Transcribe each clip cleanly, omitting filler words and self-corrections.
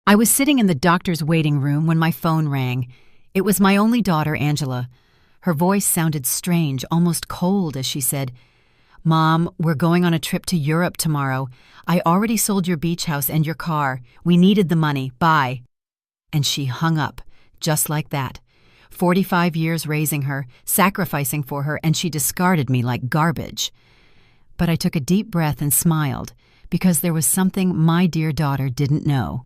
I was sitting in the doctor's waiting room when my phone rang. It was my only daughter, Angela. Her voice sounded strange, almost cold, as she said, "Mom, we're going on a trip to Europe tomorrow. I already sold your beach house and your car. We needed the money. Bye." And she hung up, just like that. 45 years raising her, sacrificing for her, and she discarded me like garbage. But I took a deep breath and smiled, because there was something my dear daughter didn't know.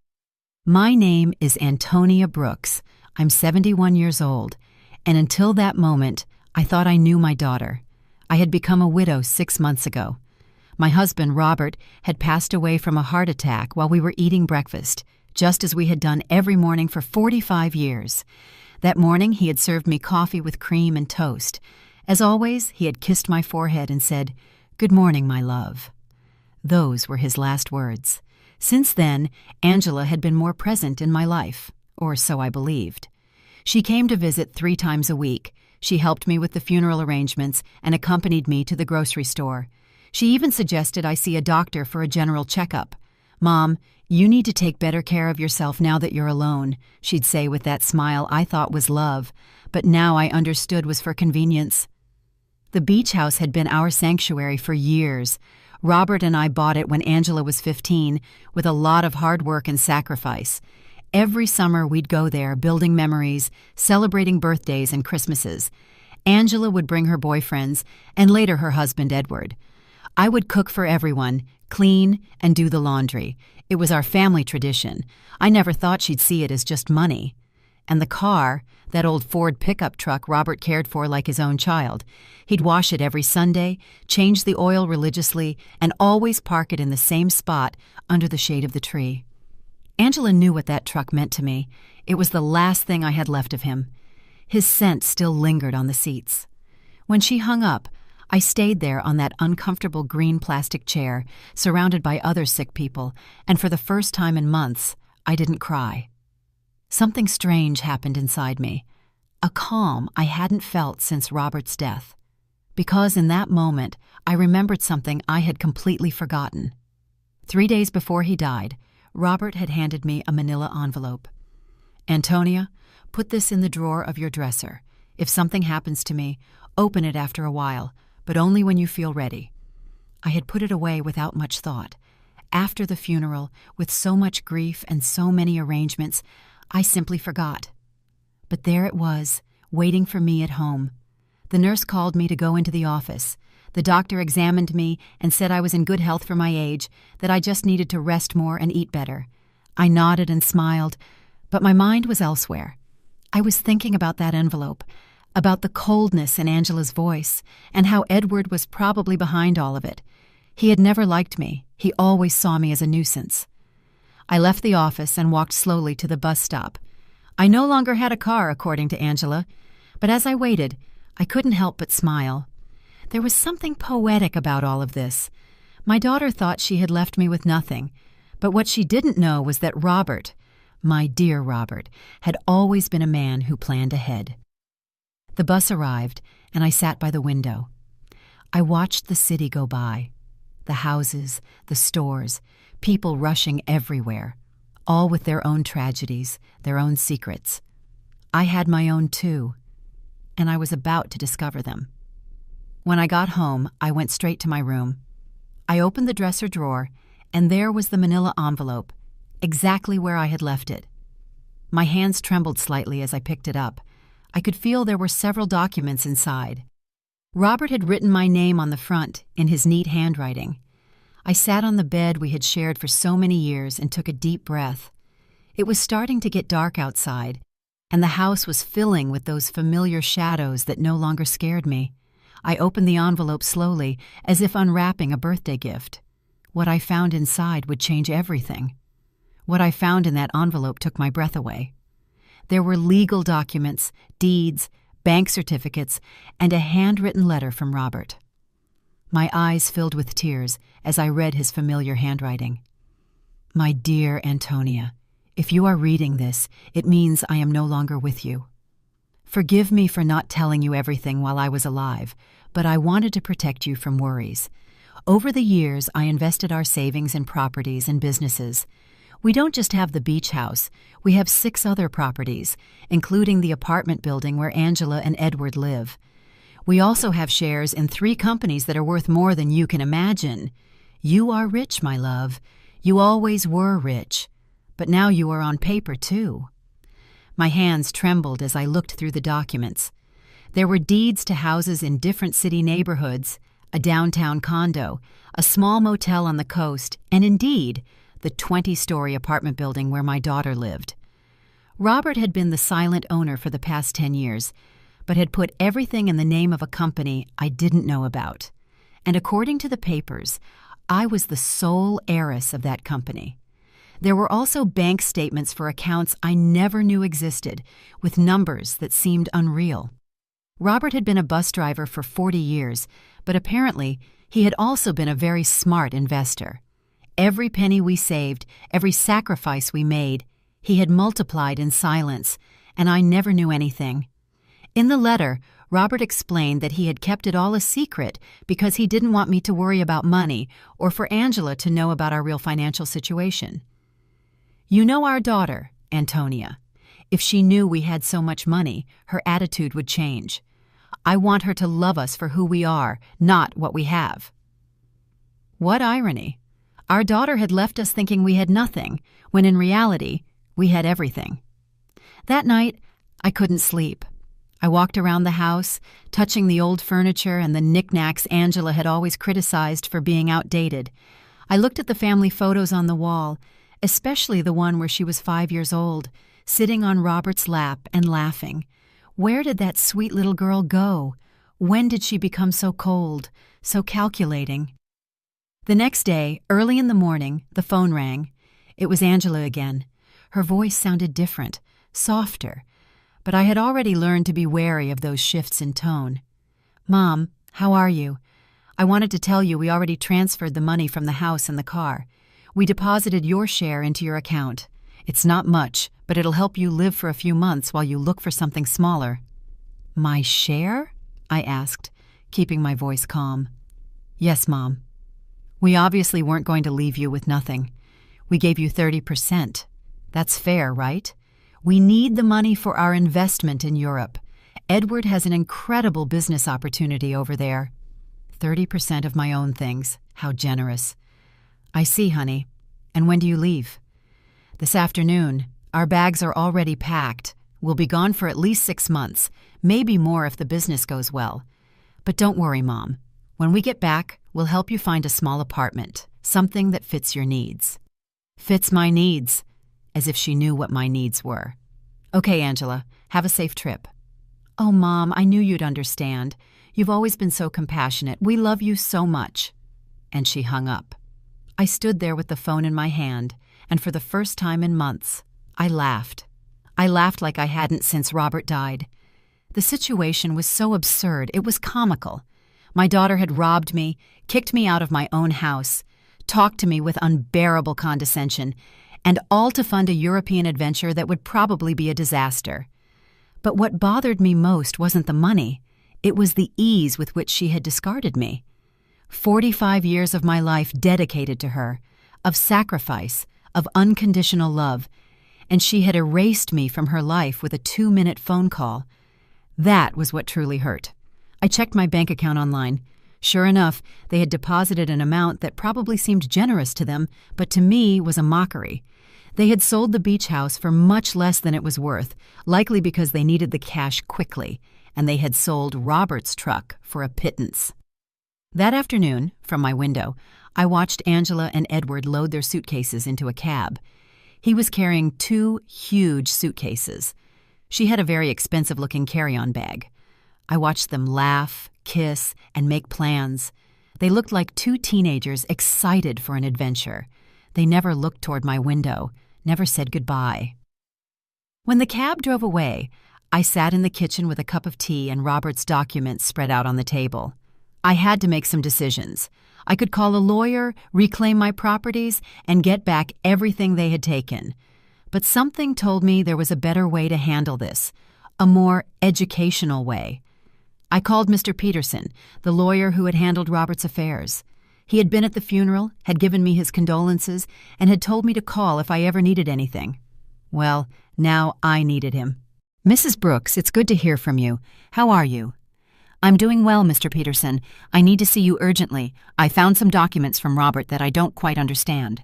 My name is Antonia Brooks. I'm 71 years old, and until that moment, I thought I knew my daughter. I had become a widow 6 months ago. My husband, Robert, had passed away from a heart attack while we were eating breakfast, just as we had done every morning for 45 years. That morning, he had served me coffee with cream and toast. As always, he had kissed my forehead and said, "Good morning, my love." Those were his last words. Since then, Angela had been more present in my life, or so I believed. She came to visit 3 times a week. She helped me with the funeral arrangements and accompanied me to the grocery store. She even suggested I see a doctor for a general checkup. "Mom, you need to take better care of yourself now that you're alone," she'd say with that smile I thought was love, but now I understood was for convenience. The beach house had been our sanctuary for years. Robert and I bought it when Angela was 15, with a lot of hard work and sacrifice. Every summer we'd go there, building memories, celebrating birthdays and Christmases. Angela would bring her boyfriends, and later her husband, Edward. I would cook for everyone, clean, and do the laundry. It was our family tradition. I never thought she'd see it as just money. And the car, that old Ford pickup truck Robert cared for like his own child. He'd wash it every Sunday, change the oil religiously, and always park it in the same spot under the shade of the tree. Angela knew what that truck meant to me. It was the last thing I had left of him. His scent still lingered on the seats. When she hung up, I stayed there on that uncomfortable green plastic chair, surrounded by other sick people, and for the first time in months, I didn't cry. Something strange happened inside me, a calm I hadn't felt since Robert's death, because in that moment I remembered something I had completely forgotten. 3 days before he died, Robert had handed me a manila envelope. "Antonia, put this in the drawer of your dresser. If something happens to me, open it after a while, but only when you feel ready." I had put it away without much thought. After the funeral, with so much grief and so many arrangements, I simply forgot. But there it was, waiting for me at home. The nurse called me to go into the office. The doctor examined me and said I was in good health for my age, that I just needed to rest more and eat better. I nodded and smiled, but my mind was elsewhere. I was thinking about that envelope, about the coldness in Angela's voice, and how Edward was probably behind all of it. He had never liked me. He always saw me as a nuisance. I left the office and walked slowly to the bus stop. I no longer had a car, according to Angela, but as I waited, I couldn't help but smile. There was something poetic about all of this. My daughter thought she had left me with nothing, but what she didn't know was that Robert, my dear Robert, had always been a man who planned ahead. The bus arrived, and I sat by the window. I watched the city go by. The houses, the stores, people rushing everywhere, all with their own tragedies, their own secrets. I had my own too, and I was about to discover them. When I got home, I went straight to my room. I opened the dresser drawer, and there was the manila envelope, exactly where I had left it. My hands trembled slightly as I picked it up. I could feel there were several documents inside. Robert had written my name on the front in his neat handwriting. I sat on the bed we had shared for so many years and took a deep breath. It was starting to get dark outside, and the house was filling with those familiar shadows that no longer scared me. I opened the envelope slowly, as if unwrapping a birthday gift. What I found inside would change everything. What I found in that envelope took my breath away. There were legal documents, deeds, bank certificates, and a handwritten letter from Robert. My eyes filled with tears as I read his familiar handwriting. "My dear Antonia, if you are reading this, it means I am no longer with you. Forgive me for not telling you everything while I was alive, but I wanted to protect you from worries. Over the years, I invested our savings in properties and businesses. We don't just have the beach house, we have 6 other properties, including the apartment building where Angela and Edward live. We also have shares in 3 companies that are worth more than you can imagine. You are rich, my love. You always were rich. But now you are on paper, too. My hands trembled as I looked through the documents. There were deeds to houses in different city neighborhoods, a downtown condo, a small motel on the coast, and indeed, the 20-story apartment building where my daughter lived. Robert had been the silent owner for the past 10 years, but had put everything in the name of a company I didn't know about. And according to the papers, I was the sole heiress of that company. There were also bank statements for accounts I never knew existed, with numbers that seemed unreal. Robert had been a bus driver for 40 years, but apparently he had also been a very smart investor. Every penny we saved, every sacrifice we made, he had multiplied in silence, and I never knew anything. In the letter, Robert explained that he had kept it all a secret because he didn't want me to worry about money or for Angela to know about our real financial situation. You know our daughter, Antonia. If she knew we had so much money, her attitude would change. I want her to love us for who we are, not what we have. What irony. Our daughter had left us thinking we had nothing, when in reality, we had everything. That night, I couldn't sleep. I walked around the house, touching the old furniture and the knickknacks Angela had always criticized for being outdated. I looked at the family photos on the wall, especially the one where she was 5 years old, sitting on Robert's lap and laughing. Where did that sweet little girl go? When did she become so cold, so calculating? The next day, early in the morning, the phone rang. It was Angela again. Her voice sounded different, softer, but I had already learned to be wary of those shifts in tone. Mom, how are you? I wanted to tell you we already transferred the money from the house and the car. We deposited your share into your account. It's not much, but it'll help you live for a few months while you look for something smaller. My share? I asked, keeping my voice calm. Yes, Mom. We obviously weren't going to leave you with nothing. We gave you 30%. That's fair, right? We need the money for our investment in Europe. Edward has an incredible business opportunity over there. 30% of my own things. How generous. I see, honey. And when do you leave? This afternoon. Our bags are already packed. We'll be gone for at least 6 months, maybe more if the business goes well. But don't worry, Mom. When we get back, we'll help you find a small apartment, something that fits your needs. Fits my needs, as if she knew what my needs were. Okay, Angela, have a safe trip. Oh, Mom, I knew you'd understand. You've always been so compassionate. We love you so much. And she hung up. I stood there with the phone in my hand, and for the first time in months, I laughed. I laughed like I hadn't since Robert died. The situation was so absurd, it was comical. My daughter had robbed me, kicked me out of my own house, talked to me with unbearable condescension, and all to fund a European adventure that would probably be a disaster. But what bothered me most wasn't the money. It was the ease with which she had discarded me. 45 years of my life dedicated to her, of sacrifice, of unconditional love, and she had erased me from her life with a 2-minute phone call. That was what truly hurt. I checked my bank account online. Sure enough, they had deposited an amount that probably seemed generous to them, but to me was a mockery. They had sold the beach house for much less than it was worth, likely because they needed the cash quickly, and they had sold Robert's truck for a pittance. That afternoon, from my window, I watched Angela and Edward load their suitcases into a cab. He was carrying 2 huge suitcases. She had a very expensive-looking carry-on bag. I watched them laugh, kiss, and make plans. They looked like 2 teenagers excited for an adventure. They never looked toward my window, never said goodbye. When the cab drove away, I sat in the kitchen with a cup of tea and Robert's documents spread out on the table. I had to make some decisions. I could call a lawyer, reclaim my properties, and get back everything they had taken. But something told me there was a better way to handle this, a more educational way. I called Mr. Peterson, the lawyer who had handled Robert's affairs. He had been at the funeral, had given me his condolences, and had told me to call if I ever needed anything. Well, now I needed him. "Mrs. Brooks, it's good to hear from you. How are you?" "I'm doing well, Mr. Peterson. I need to see you urgently. I found some documents from Robert that I don't quite understand."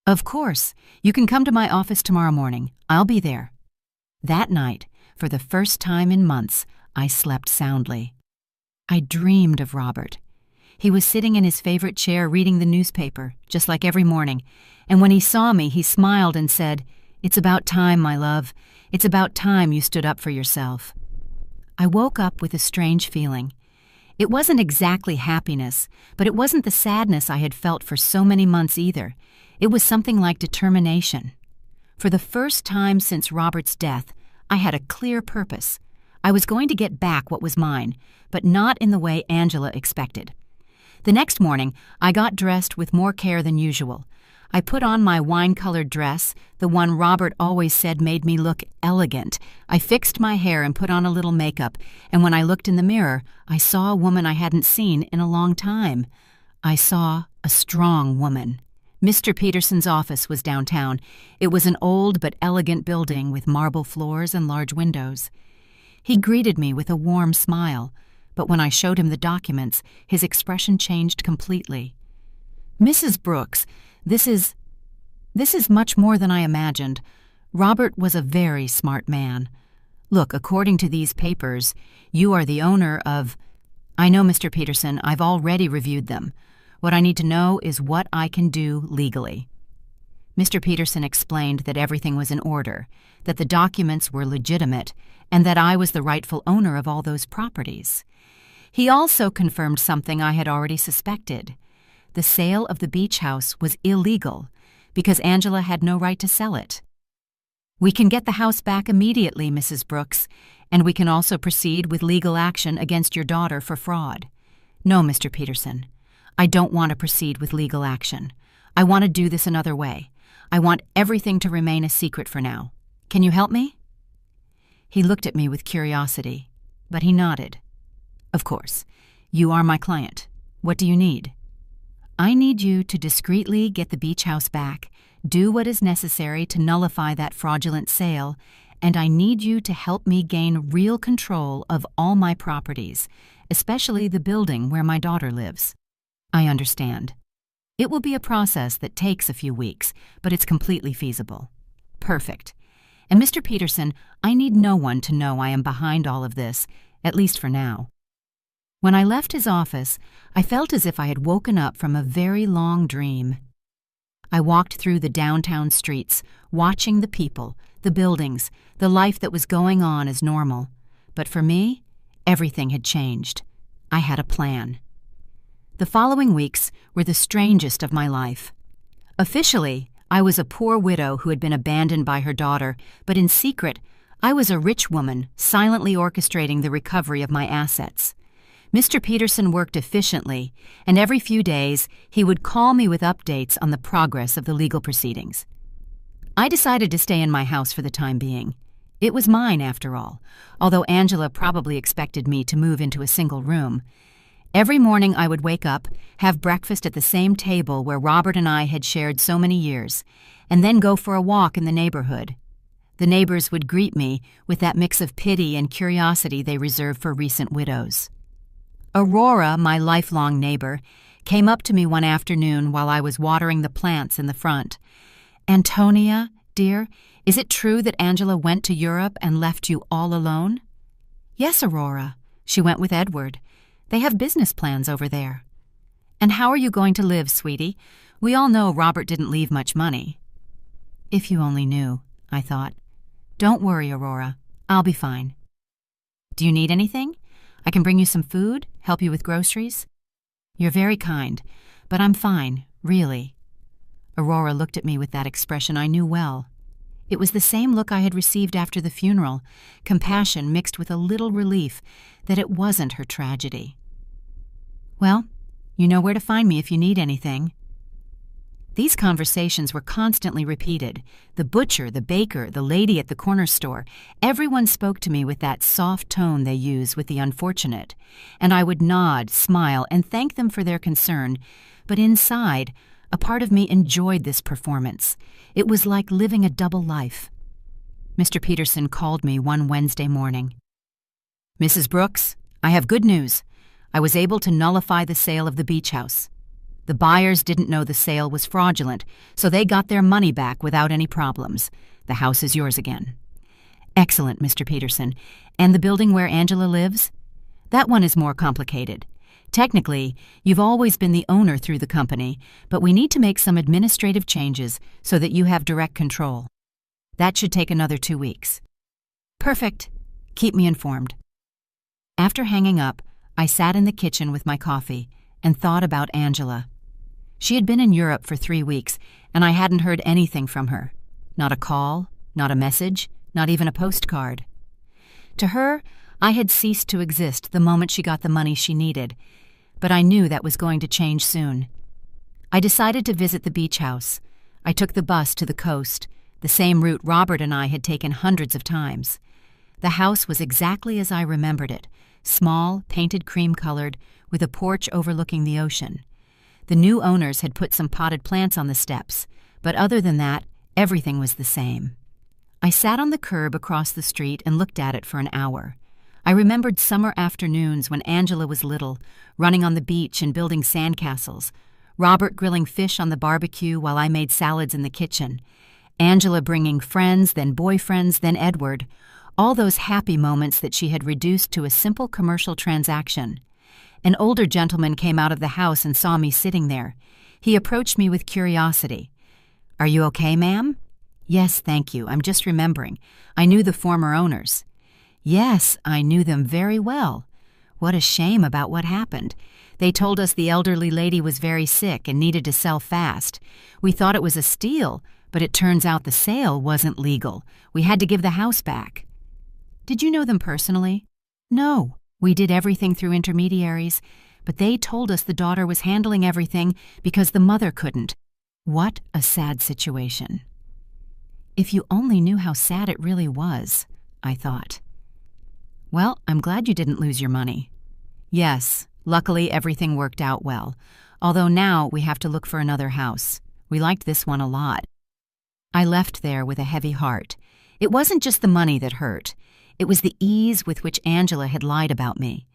"Of course. You can come to my office tomorrow morning. I'll be there." That night, for the first time in months, I slept soundly. I dreamed of Robert. He was sitting in his favorite chair reading the newspaper, just like every morning, and when he saw me, he smiled and said, "It's about time, my love. It's about time you stood up for yourself." I woke up with a strange feeling. It wasn't exactly happiness, but it wasn't the sadness I had felt for so many months either. It was something like determination. For the first time since Robert's death, I had a clear purpose. I was going to get back what was mine, but not in the way Angela expected. The next morning, I got dressed with more care than usual. I put on my wine-colored dress, the one Robert always said made me look elegant. I fixed my hair and put on a little makeup, and when I looked in the mirror, I saw a woman I hadn't seen in a long time. I saw a strong woman. Mr. Peterson's office was downtown. It was an old but elegant building with marble floors and large windows. He greeted me with a warm smile, but when I showed him the documents, his expression changed completely. "Mrs. Brooks, This is much more than I imagined. Robert was a very smart man. Look, according to these papers, you are the owner of—" "I know, Mr. Peterson. I've already reviewed them. What I need to know is what I can do legally." Mr. Peterson explained that everything was in order, that the documents were legitimate, and that I was the rightful owner of all those properties. He also confirmed something I had already suspected. The sale of the beach house was illegal because Angela had no right to sell it. "We can get the house back immediately, Mrs. Brooks, and we can also proceed with legal action against your daughter for fraud." "No, Mr. Peterson. I don't want to proceed with legal action. I want to do this another way. I want everything to remain a secret for now. Can you help me?" He looked at me with curiosity, but he nodded. "Of course. You are my client. What do you need?" "I need you to discreetly get the beach house back, do what is necessary to nullify that fraudulent sale, and I need you to help me gain real control of all my properties, especially the building where my daughter lives." "I understand. It will be a process that takes a few weeks, but it's completely feasible." "Perfect. And Mr. Peterson, I need no one to know I am behind all of this, at least for now." When I left his office, I felt as if I had woken up from a very long dream. I walked through the downtown streets, watching the people, the buildings, the life that was going on as normal. But for me, everything had changed. I had a plan. The following weeks were the strangest of my life. Officially, I was a poor widow who had been abandoned by her daughter, but in secret, I was a rich woman silently orchestrating the recovery of my assets. Mr. Peterson worked efficiently, and every few days he would call me with updates on the progress of the legal proceedings. I decided to stay in my house for the time being. It was mine, after all, although Angela probably expected me to move into a single room. Every morning I would wake up, have breakfast at the same table where Robert and I had shared so many years, and then go for a walk in the neighborhood. The neighbors would greet me with that mix of pity and curiosity they reserve for recent widows. Aurora, my lifelong neighbor, came up to me one afternoon while I was watering the plants in the front. "Antonia, dear, is it true that Angela went to Europe and left you all alone?" "Yes, Aurora. She went with Edward. They have business plans over there." "And how are you going to live, sweetie? We all know Robert didn't leave much money." "If you only knew," I thought. "Don't worry, Aurora. I'll be fine." "Do you need anything? I can bring you some food, help you with groceries?" "You're very kind, but I'm fine, really." Aurora looked at me with that expression I knew well. It was the same look I had received after the funeral, compassion mixed with a little relief that it wasn't her tragedy. "Well, you know where to find me if you need anything." These conversations were constantly repeated. The butcher, the baker, the lady at the corner store, everyone spoke to me with that soft tone they use with the unfortunate, and I would nod, smile, and thank them for their concern, but inside, a part of me enjoyed this performance. It was like living a double life. Mr. Peterson called me one Wednesday morning. "Mrs. Brooks, I have good news. I was able to nullify the sale of the beach house. The buyers didn't know the sale was fraudulent, so they got their money back without any problems. The house is yours again." "Excellent, Mr. Peterson. And the building where Angela lives?" "That one is more complicated. Technically, you've always been the owner through the company, but we need to make some administrative changes so that you have direct control. That should take another 2 weeks." "Perfect. Keep me informed." After hanging up, I sat in the kitchen with my coffee and thought about Angela. She had been in Europe for 3 weeks, and I hadn't heard anything from her. Not a call, not a message, not even a postcard. To her, I had ceased to exist the moment she got the money she needed, but I knew that was going to change soon. I decided to visit the beach house. I took the bus to the coast, the same route Robert and I had taken hundreds of times. The house was exactly as I remembered it, small, painted cream-colored, with a porch overlooking the ocean. The new owners had put some potted plants on the steps, but other than that, everything was the same. I sat on the curb across the street and looked at it for an hour. I remembered summer afternoons when Angela was little, running on the beach and building sandcastles, Robert grilling fish on the barbecue while I made salads in the kitchen, Angela bringing friends, then boyfriends, then Edward, all those happy moments that she had reduced to a simple commercial transaction. An older gentleman came out of the house and saw me sitting there. He approached me with curiosity. "Are you okay, ma'am?" "Yes, thank you. I'm just remembering. I knew the former owners." "Yes, I knew them very well. What a shame about what happened. They told us the elderly lady was very sick and needed to sell fast. We thought it was a steal, but it turns out the sale wasn't legal. We had to give the house back." "Did you know them personally?" "No. We did everything through intermediaries, but they told us the daughter was handling everything because the mother couldn't." What a sad situation. If you only knew how sad it really was, I thought. "Well, I'm glad you didn't lose your money." "Yes, luckily everything worked out well, although now we have to look for another house. We liked this one a lot." I left there with a heavy heart. It wasn't just the money that hurt. It was the ease with which Angela had lied about me.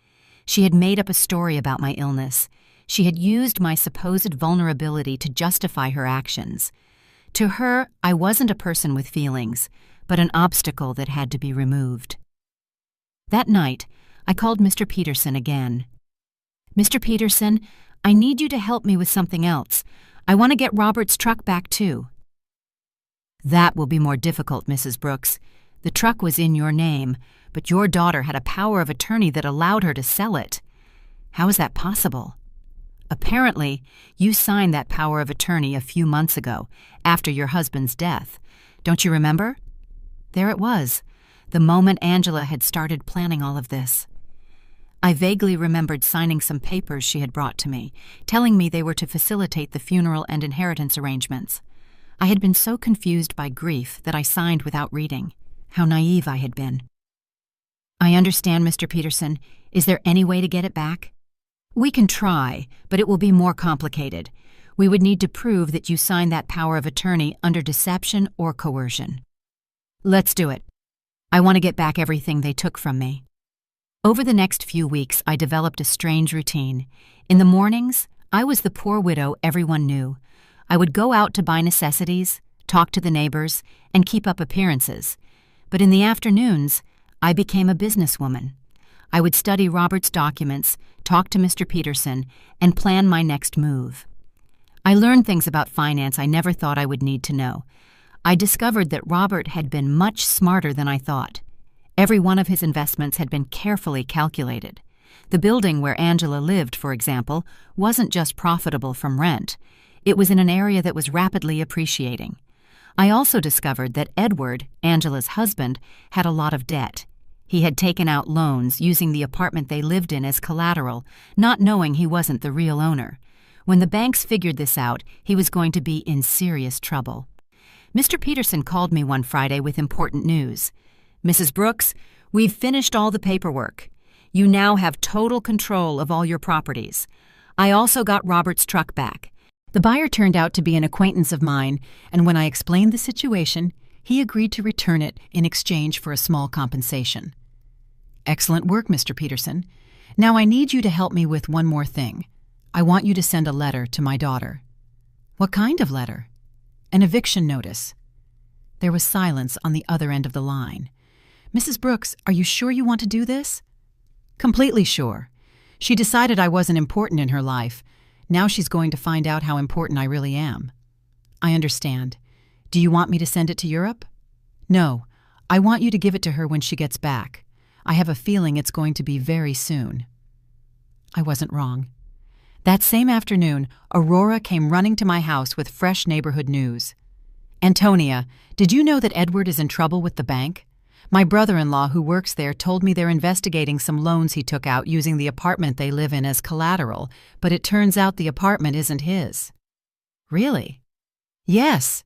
She had made up a story about my illness. She had used my supposed vulnerability to justify her actions. To her, I wasn't a person with feelings, but an obstacle that had to be removed. That night, I called Mr. Peterson again. "Mr. Peterson, I need you to help me with something else. I want to get Robert's truck back too." "That will be more difficult, Mrs. Brooks. The truck was in your name, but your daughter had a power of attorney that allowed her to sell it. How is that possible?" "Apparently, you signed that power of attorney a few months ago, after your husband's death. Don't you remember?" There it was, the moment Angela had started planning all of this. I vaguely remembered signing some papers she had brought to me, telling me they were to facilitate the funeral and inheritance arrangements. I had been so confused by grief that I signed without reading. How naive I had been. "I understand, Mr. Peterson. Is there any way to get it back?" "We can try, but it will be more complicated. We would need to prove that you signed that power of attorney under deception or coercion." "Let's do it. I want to get back everything they took from me." Over the next few weeks, I developed a strange routine. In the mornings, I was the poor widow everyone knew. I would go out to buy necessities, talk to the neighbors, and keep up appearances. But in the afternoons, I became a businesswoman. I would study Robert's documents, talk to Mr. Peterson, and plan my next move. I learned things about finance I never thought I would need to know. I discovered that Robert had been much smarter than I thought. Every one of his investments had been carefully calculated. The building where Angela lived, for example, wasn't just profitable from rent. It was in an area that was rapidly appreciating. I also discovered that Edward, Angela's husband, had a lot of debt. He had taken out loans using the apartment they lived in as collateral, not knowing he wasn't the real owner. When the banks figured this out, he was going to be in serious trouble. Mr. Peterson called me one Friday with important news. "Mrs. Brooks, we've finished all the paperwork. You now have total control of all your properties. I also got Robert's truck back." The buyer turned out to be an acquaintance of mine, and when I explained the situation, he agreed to return it in exchange for a small compensation. "Excellent work, Mr. Peterson. Now I need you to help me with one more thing. I want you to send a letter to my daughter." "What kind of letter?" "An eviction notice." There was silence on the other end of the line. "Mrs. Brooks, are you sure you want to do this?" "Completely sure. She decided I wasn't important in her life. Now she's going to find out how important I really am." "I understand. Do you want me to send it to Europe?" "No. I want you to give it to her when she gets back. I have a feeling it's going to be very soon." I wasn't wrong. That same afternoon, Aurora came running to my house with fresh neighborhood news. "Antonia, did you know that Edward is in trouble with the bank? My brother-in-law who works there told me they're investigating some loans he took out using the apartment they live in as collateral, but it turns out the apartment isn't his." "Really?" "Yes.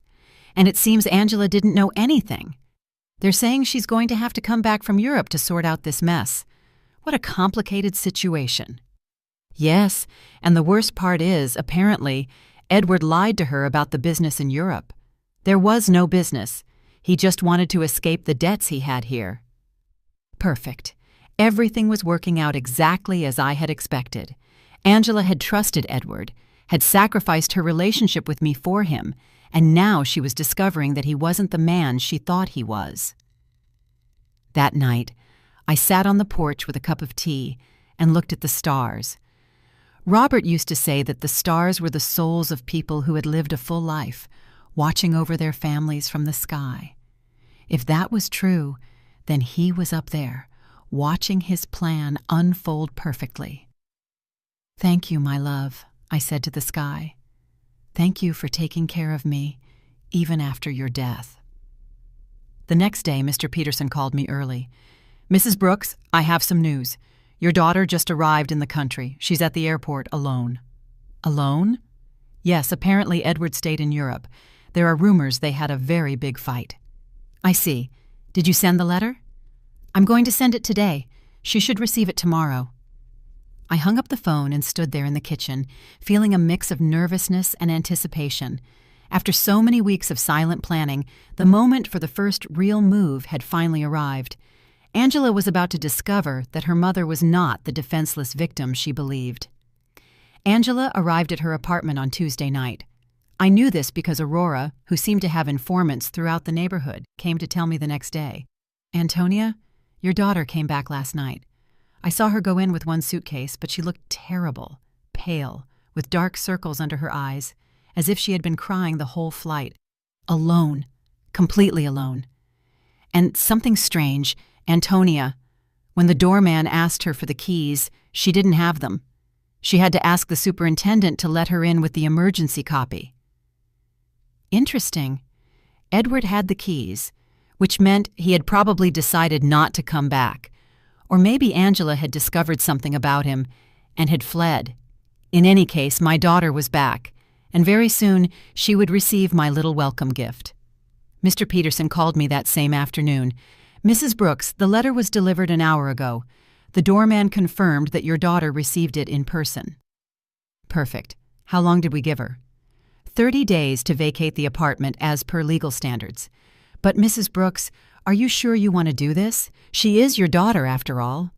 And it seems Angela didn't know anything. They're saying she's going to have to come back from Europe to sort out this mess. What a complicated situation." "Yes, and the worst part is, apparently, Edward lied to her about the business in Europe. There was no business. He just wanted to escape the debts he had here." Perfect. Everything was working out exactly as I had expected. Angela had trusted Edward, had sacrificed her relationship with me for him, and now she was discovering that he wasn't the man she thought he was. That night, I sat on the porch with a cup of tea and looked at the stars. Robert used to say that the stars were the souls of people who had lived a full life, watching over their families from the sky. If that was true, then he was up there, watching his plan unfold perfectly. "Thank you, my love," I said to the sky. "Thank you for taking care of me, even after your death." The next day, Mr. Peterson called me early. "Mrs. Brooks, I have some news. Your daughter just arrived in the country. She's at the airport alone." "Alone?" "Yes, apparently Edward stayed in Europe. There are rumors they had a very big fight." "I see. Did you send the letter?" "I'm going to send it today. She should receive it tomorrow." I hung up the phone and stood there in the kitchen, feeling a mix of nervousness and anticipation. After so many weeks of silent planning, the moment for the first real move had finally arrived. Angela was about to discover that her mother was not the defenseless victim she believed. Angela arrived at her apartment on Tuesday night. I knew this because Aurora, who seemed to have informants throughout the neighborhood, came to tell me the next day. "Antonia, your daughter came back last night. I saw her go in with one suitcase, but she looked terrible, pale, with dark circles under her eyes, as if she had been crying the whole flight. Alone, completely alone. And something strange, Antonia, when the doorman asked her for the keys, she didn't have them. She had to ask the superintendent to let her in with the emergency copy." Interesting. Edward had the keys, which meant he had probably decided not to come back. Or maybe Angela had discovered something about him and had fled. In any case, my daughter was back, and very soon she would receive my little welcome gift. Mr. Peterson called me that same afternoon. "Mrs. Brooks, the letter was delivered an hour ago. The doorman confirmed that your daughter received it in person." "Perfect. How long did we give her?" 30 days to vacate the apartment as per legal standards. "But Mrs. Brooks, are you sure you want to do this? She is your daughter, after all."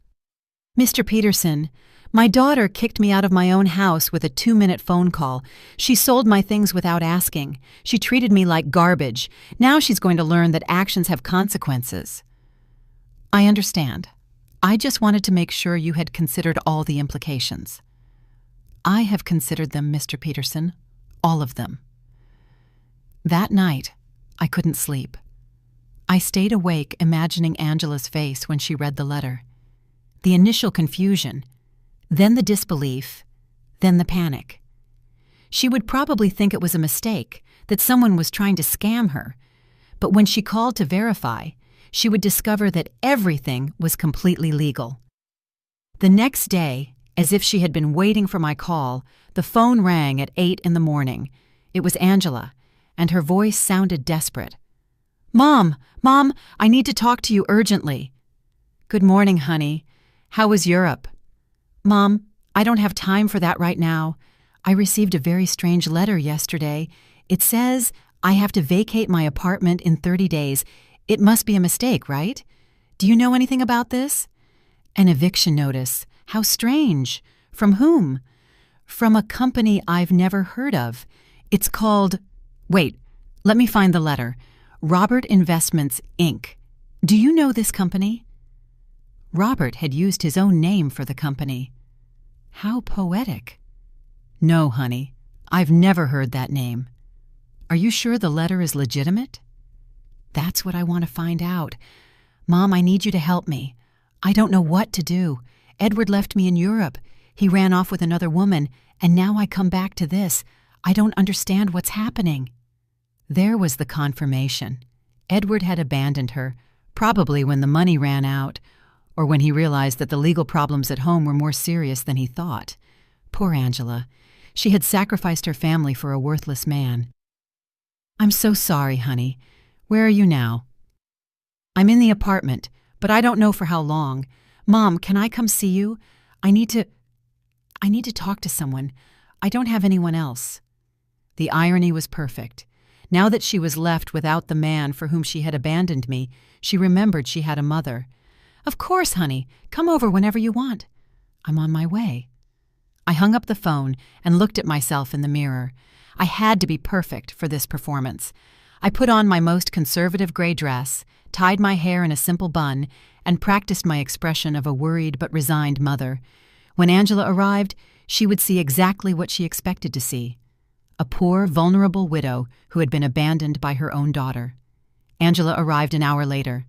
"Mr. Peterson, my daughter kicked me out of my own house with a 2-minute phone call. She sold my things without asking. She treated me like garbage. Now she's going to learn that actions have consequences." "I understand. I just wanted to make sure you had considered all the implications." "I have considered them, Mr. Peterson. All of them." That night, I couldn't sleep. I stayed awake imagining Angela's face when she read the letter. The initial confusion, then the disbelief, then the panic. She would probably think it was a mistake, that someone was trying to scam her. But when she called to verify, she would discover that everything was completely legal. The next day, As if she had been waiting for my call, the phone rang at 8 in the morning. It was Angela, and her voice sounded desperate. "Mom, I need to talk to you urgently." "Good morning, honey. How was Europe?" "Mom, I don't have time for that right now. I received a very strange letter yesterday. It says I have to vacate my apartment in 30 days. It must be a mistake, right? Do you know anything about this?" "An eviction notice. How strange. From whom?" "From a company I've never heard of. It's called— Wait, let me find the letter. Robert Investments, Inc. Do you know this company?" Robert had used his own name for the company. How poetic. "No, honey, I've never heard that name." "Are you sure the letter is legitimate?" "That's what I want to find out. Mom, I need you to help me. I don't know what to do. Edward left me in Europe. He ran off with another woman, and now I come back to this. I don't understand what's happening." There was the confirmation. Edward had abandoned her, probably when the money ran out, or when he realized that the legal problems at home were more serious than he thought. Poor Angela. She had sacrificed her family for a worthless man. "I'm so sorry, honey. Where are you now?" "I'm in the apartment, but I don't know for how long. Mom, can I come see you? I need to talk to someone. I don't have anyone else." The irony was perfect. Now that she was left without the man for whom she had abandoned me, she remembered she had a mother. "Of course, honey. Come over whenever you want." "I'm on my way." I hung up the phone and looked at myself in the mirror. I had to be perfect for this performance. I put on my most conservative gray dress, tied my hair in a simple bun, and practiced my expression of a worried but resigned mother. When Angela arrived, she would see exactly what she expected to see: a poor, vulnerable widow who had been abandoned by her own daughter. Angela arrived an hour later.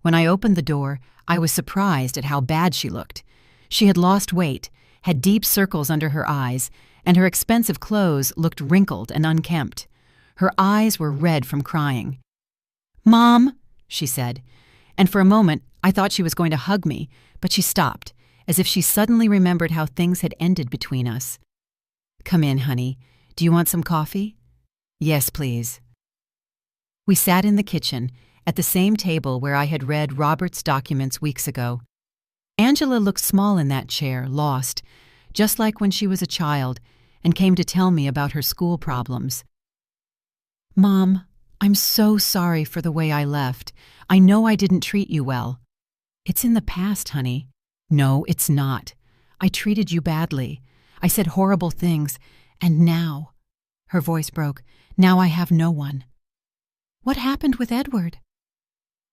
When I opened the door, I was surprised at how bad she looked. She had lost weight, had deep circles under her eyes, and her expensive clothes looked wrinkled and unkempt. Her eyes were red from crying. "Mom," she said, and for a moment I thought she was going to hug me, but she stopped, as if she suddenly remembered how things had ended between us. "Come in, honey. Do you want some coffee?" "Yes, please." We sat in the kitchen, at the same table where I had read Robert's documents weeks ago. Angela looked small in that chair, lost, just like when she was a child, and came to tell me about her school problems. "Mom, I'm so sorry for the way I left. I know I didn't treat you well." "It's in the past, honey." "No, it's not. I treated you badly. I said horrible things, and now—" her voice broke— "now I have no one." "What happened with Edward?"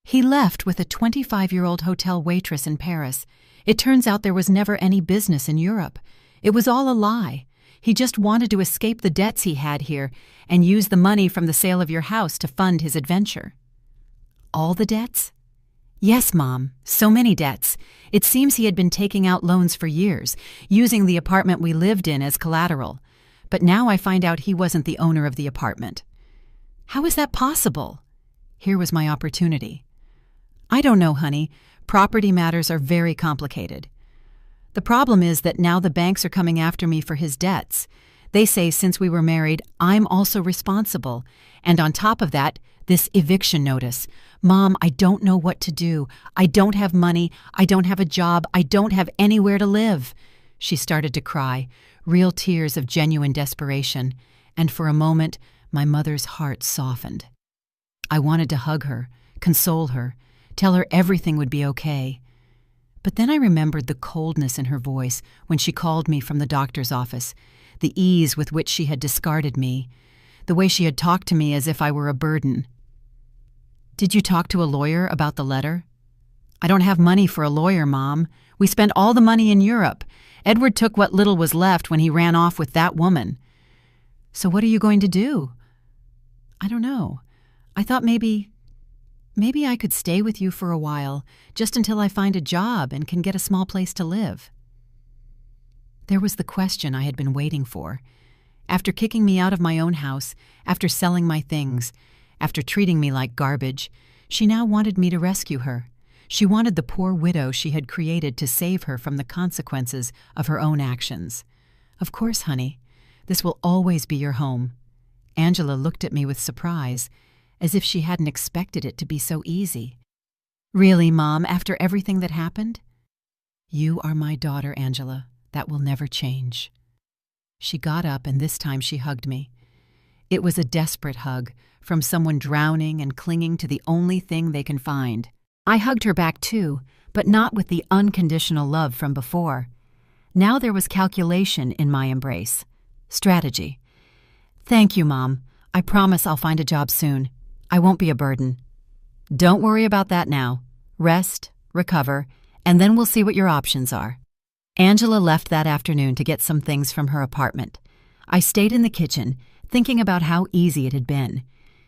"He left with a 25-year-old hotel waitress in Paris. It turns out there was never any business in Europe. It was all a lie. He just wanted to escape the debts he had here and use the money from the sale of your house to fund his adventure." "All the debts?" "Yes, Mom, so many debts. It seems he had been taking out loans for years, using the apartment we lived in as collateral. But now I find out he wasn't the owner of the apartment." "How is that possible?" Here was my opportunity. "I don't know, honey. Property matters are very complicated. The problem is that now the banks are coming after me for his debts. They say since we were married, I'm also responsible. And on top of that, this eviction notice. Mom, I don't know what to do. I don't have money. I don't have a job. I don't have anywhere to live." She started to cry, real tears of genuine desperation, and for a moment, my mother's heart softened. I wanted to hug her, console her, tell her everything would be okay. But then I remembered the coldness in her voice when she called me from the doctor's office, the ease with which she had discarded me, the way she had talked to me as if I were a burden. "Did you talk to a lawyer about the letter?" "I don't have money for a lawyer, Mom. We spent all the money in Europe. Edward took what little was left when he ran off with that woman." "So what are you going to do?" "I don't know. I thought maybe I could stay with you for a while, just until I find a job and can get a small place to live." There was the question I had been waiting for. After kicking me out of my own house, after selling my things, after treating me like garbage, she now wanted me to rescue her, She wanted the poor widow she had created to save her from the consequences of her own actions. "Of course, honey. This will always be your home." Angela looked at me with surprise, as if she hadn't expected it to be so easy. "Really, Mom, after everything that happened?" "You are my daughter, Angela. That will never change." She got up, and this time she hugged me. It was a desperate hug, from someone drowning and clinging to the only thing they can find. I hugged her back too, but not with the unconditional love from before. Now there was calculation in my embrace. Strategy. "Thank you, Mom. I promise I'll find a job soon. I won't be a burden." "Don't worry about that now. Rest, recover, and then we'll see what your options are." Angela left that afternoon to get some things from her apartment. I stayed in the kitchen, thinking about how easy it had been.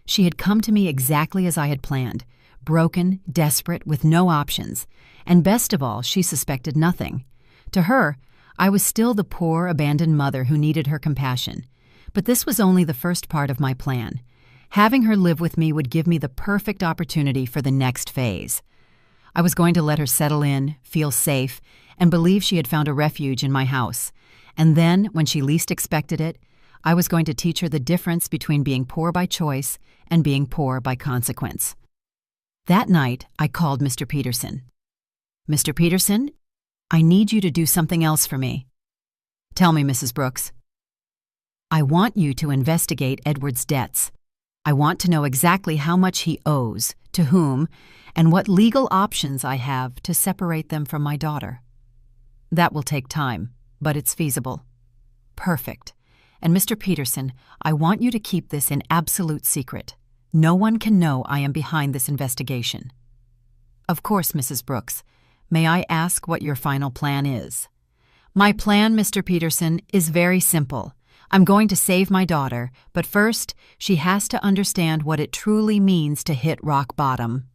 She had come to me exactly as I had planned, broken, desperate, with no options, and best of all, she suspected nothing. To her, I was still the poor, abandoned mother who needed her compassion. But this was only the first part of my plan. Having her live with me would give me the perfect opportunity for the next phase. I was going to let her settle in, feel safe, and believe she had found a refuge in my house. And then, when she least expected it, I was going to teach her the difference between being poor by choice and being poor by consequence. That night, I called Mr. Peterson. "Mr. Peterson, I need you to do something else for me." "Tell me, Mrs. Brooks." "I want you to investigate Edward's debts. I want to know exactly how much he owes, to whom, and what legal options I have to separate them from my daughter." "That will take time, but it's feasible." "Perfect. And Mr. Peterson, I want you to keep this in absolute secret. No one can know I am behind this investigation." "Of course, Mrs. Brooks. May I ask what your final plan is?" "My plan, Mr. Peterson, is very simple. I'm going to save my daughter, but first, she has to understand what it truly means to hit rock bottom."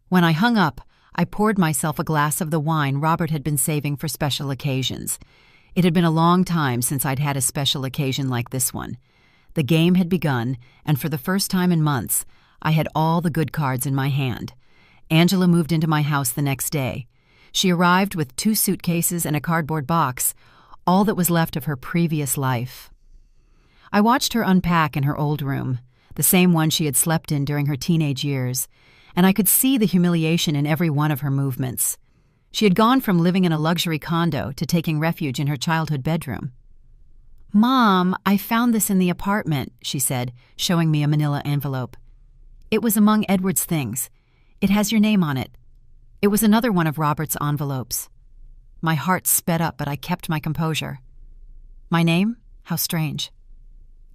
When I hung up, I poured myself a glass of the wine Robert had been saving for special occasions. It had been a long time since I'd had a special occasion like this one. The game had begun, and for the first time in months, I had all the good cards in my hand. Angela moved into my house the next day. She arrived with 2 suitcases and a cardboard box, all that was left of her previous life. I watched her unpack in her old room, the same one she had slept in during her teenage years, and I could see the humiliation in every one of her movements. She had gone from living in a luxury condo to taking refuge in her childhood bedroom. "Mom, I found this in the apartment," she said, showing me a manila envelope. "It was among Edward's things. It has your name on it." It was another one of Robert's envelopes. My heart sped up, but I kept my composure. "My name? How strange."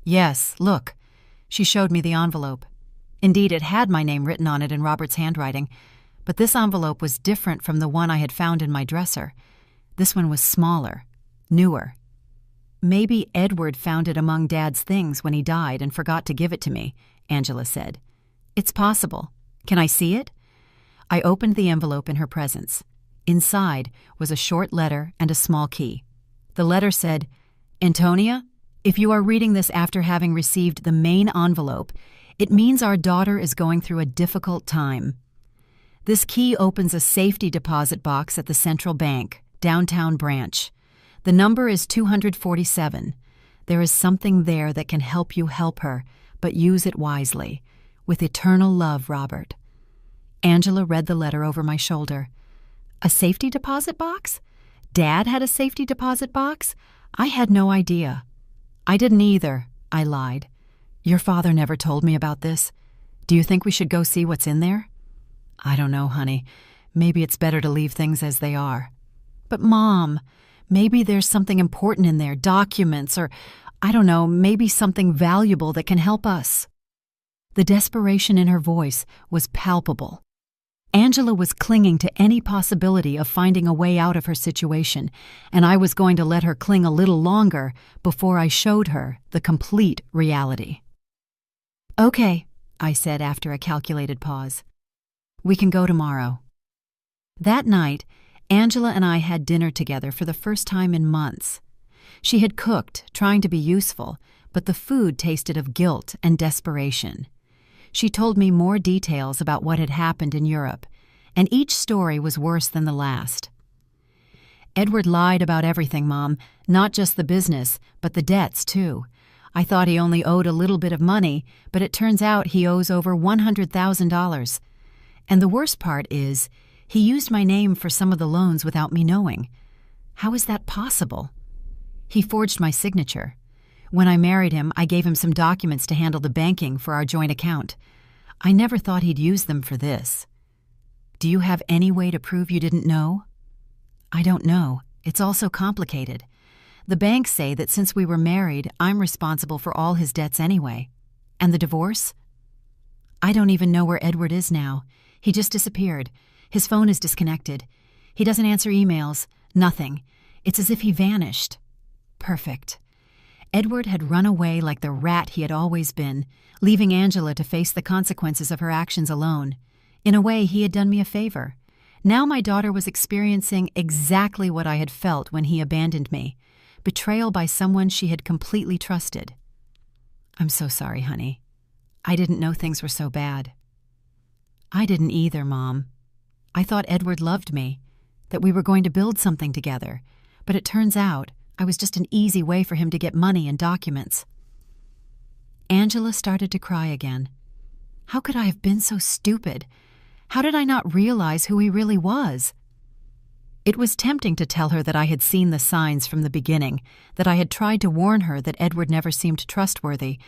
"Yes, look." She showed me the envelope. Indeed, it had my name written on it in Robert's handwriting, but this envelope was different from the one I had found in my dresser. This one was smaller, newer. "Maybe Edward found it among Dad's things when he died and forgot to give it to me," Angela said. "It's possible. Can I see it?" I opened the envelope in her presence. Inside was a short letter and a small key. The letter said, "Antonia, if you are reading this after having received the main envelope, it means our daughter is going through a difficult time. This key opens a safety deposit box at the Central Bank, downtown branch. The number is 247. There is something there that can help you help her, but use it wisely. With eternal love, Robert." Angela read the letter over my shoulder. A safety deposit box? Dad had a safety deposit box? I had no idea. "I didn't either," I lied. "Your father never told me about this. Do you think we should go see what's in there?" "I don't know, honey. Maybe it's better to leave things as they are." "But, Mom, maybe there's something important in there, documents, or, I don't know, maybe something valuable that can help us." The desperation in her voice was palpable. Angela was clinging to any possibility of finding a way out of her situation, and I was going to let her cling a little longer before I showed her the complete reality. "Okay," I said after a calculated pause. "We can go tomorrow." That night, Angela and I had dinner together for the first time in months. She had cooked, trying to be useful, but the food tasted of guilt and desperation. She told me more details about what had happened in Europe, and each story was worse than the last. Edward lied about everything, Mom, not just the business, but the debts, too. I thought he only owed a little bit of money, but it turns out he owes over $100,000. And the worst part is, he used my name for some of the loans without me knowing. How is that possible? He forged my signature. When I married him, I gave him some documents to handle the banking for our joint account. I never thought he'd use them for this. Do you have any way to prove you didn't know? I don't know. It's all so complicated. The banks say that since we were married, I'm responsible for all his debts anyway. And the divorce? I don't even know where Edward is now. He just disappeared. His phone is disconnected. He doesn't answer emails. Nothing. It's as if he vanished. Perfect. Edward had run away like the rat he had always been, leaving Angela to face the consequences of her actions alone. In a way, he had done me a favor. Now my daughter was experiencing exactly what I had felt when he abandoned me. Betrayal by someone she had completely trusted. I'm so sorry, honey. I didn't know things were so bad. I didn't either, Mom. I thought Edward loved me, that we were going to build something together, but it turns out I was just an easy way for him to get money and documents. Angela started to cry again. How could I have been so stupid? How did I not realize who he really was? It was tempting to tell her that I had seen the signs from the beginning, that I had tried to warn her that Edward never seemed trustworthy,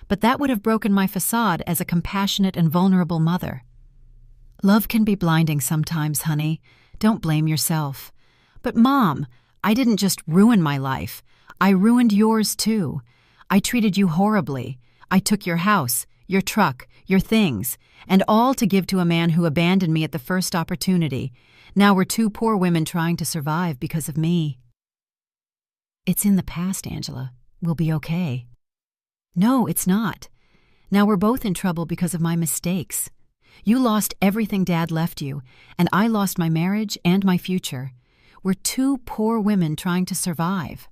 but that would have broken my facade as a compassionate and vulnerable mother. Love can be blinding sometimes, honey. Don't blame yourself. But Mom, I didn't just ruin my life. I ruined yours too. I treated you horribly. I took your house, your truck, your things, and all to give to a man who abandoned me at the first opportunity. Now we're two poor women trying to survive because of me. It's in the past, Angela. We'll be okay. No, it's not. Now we're both in trouble because of my mistakes. You lost everything Dad left you, and I lost my marriage and my future. We're two poor women trying to survive.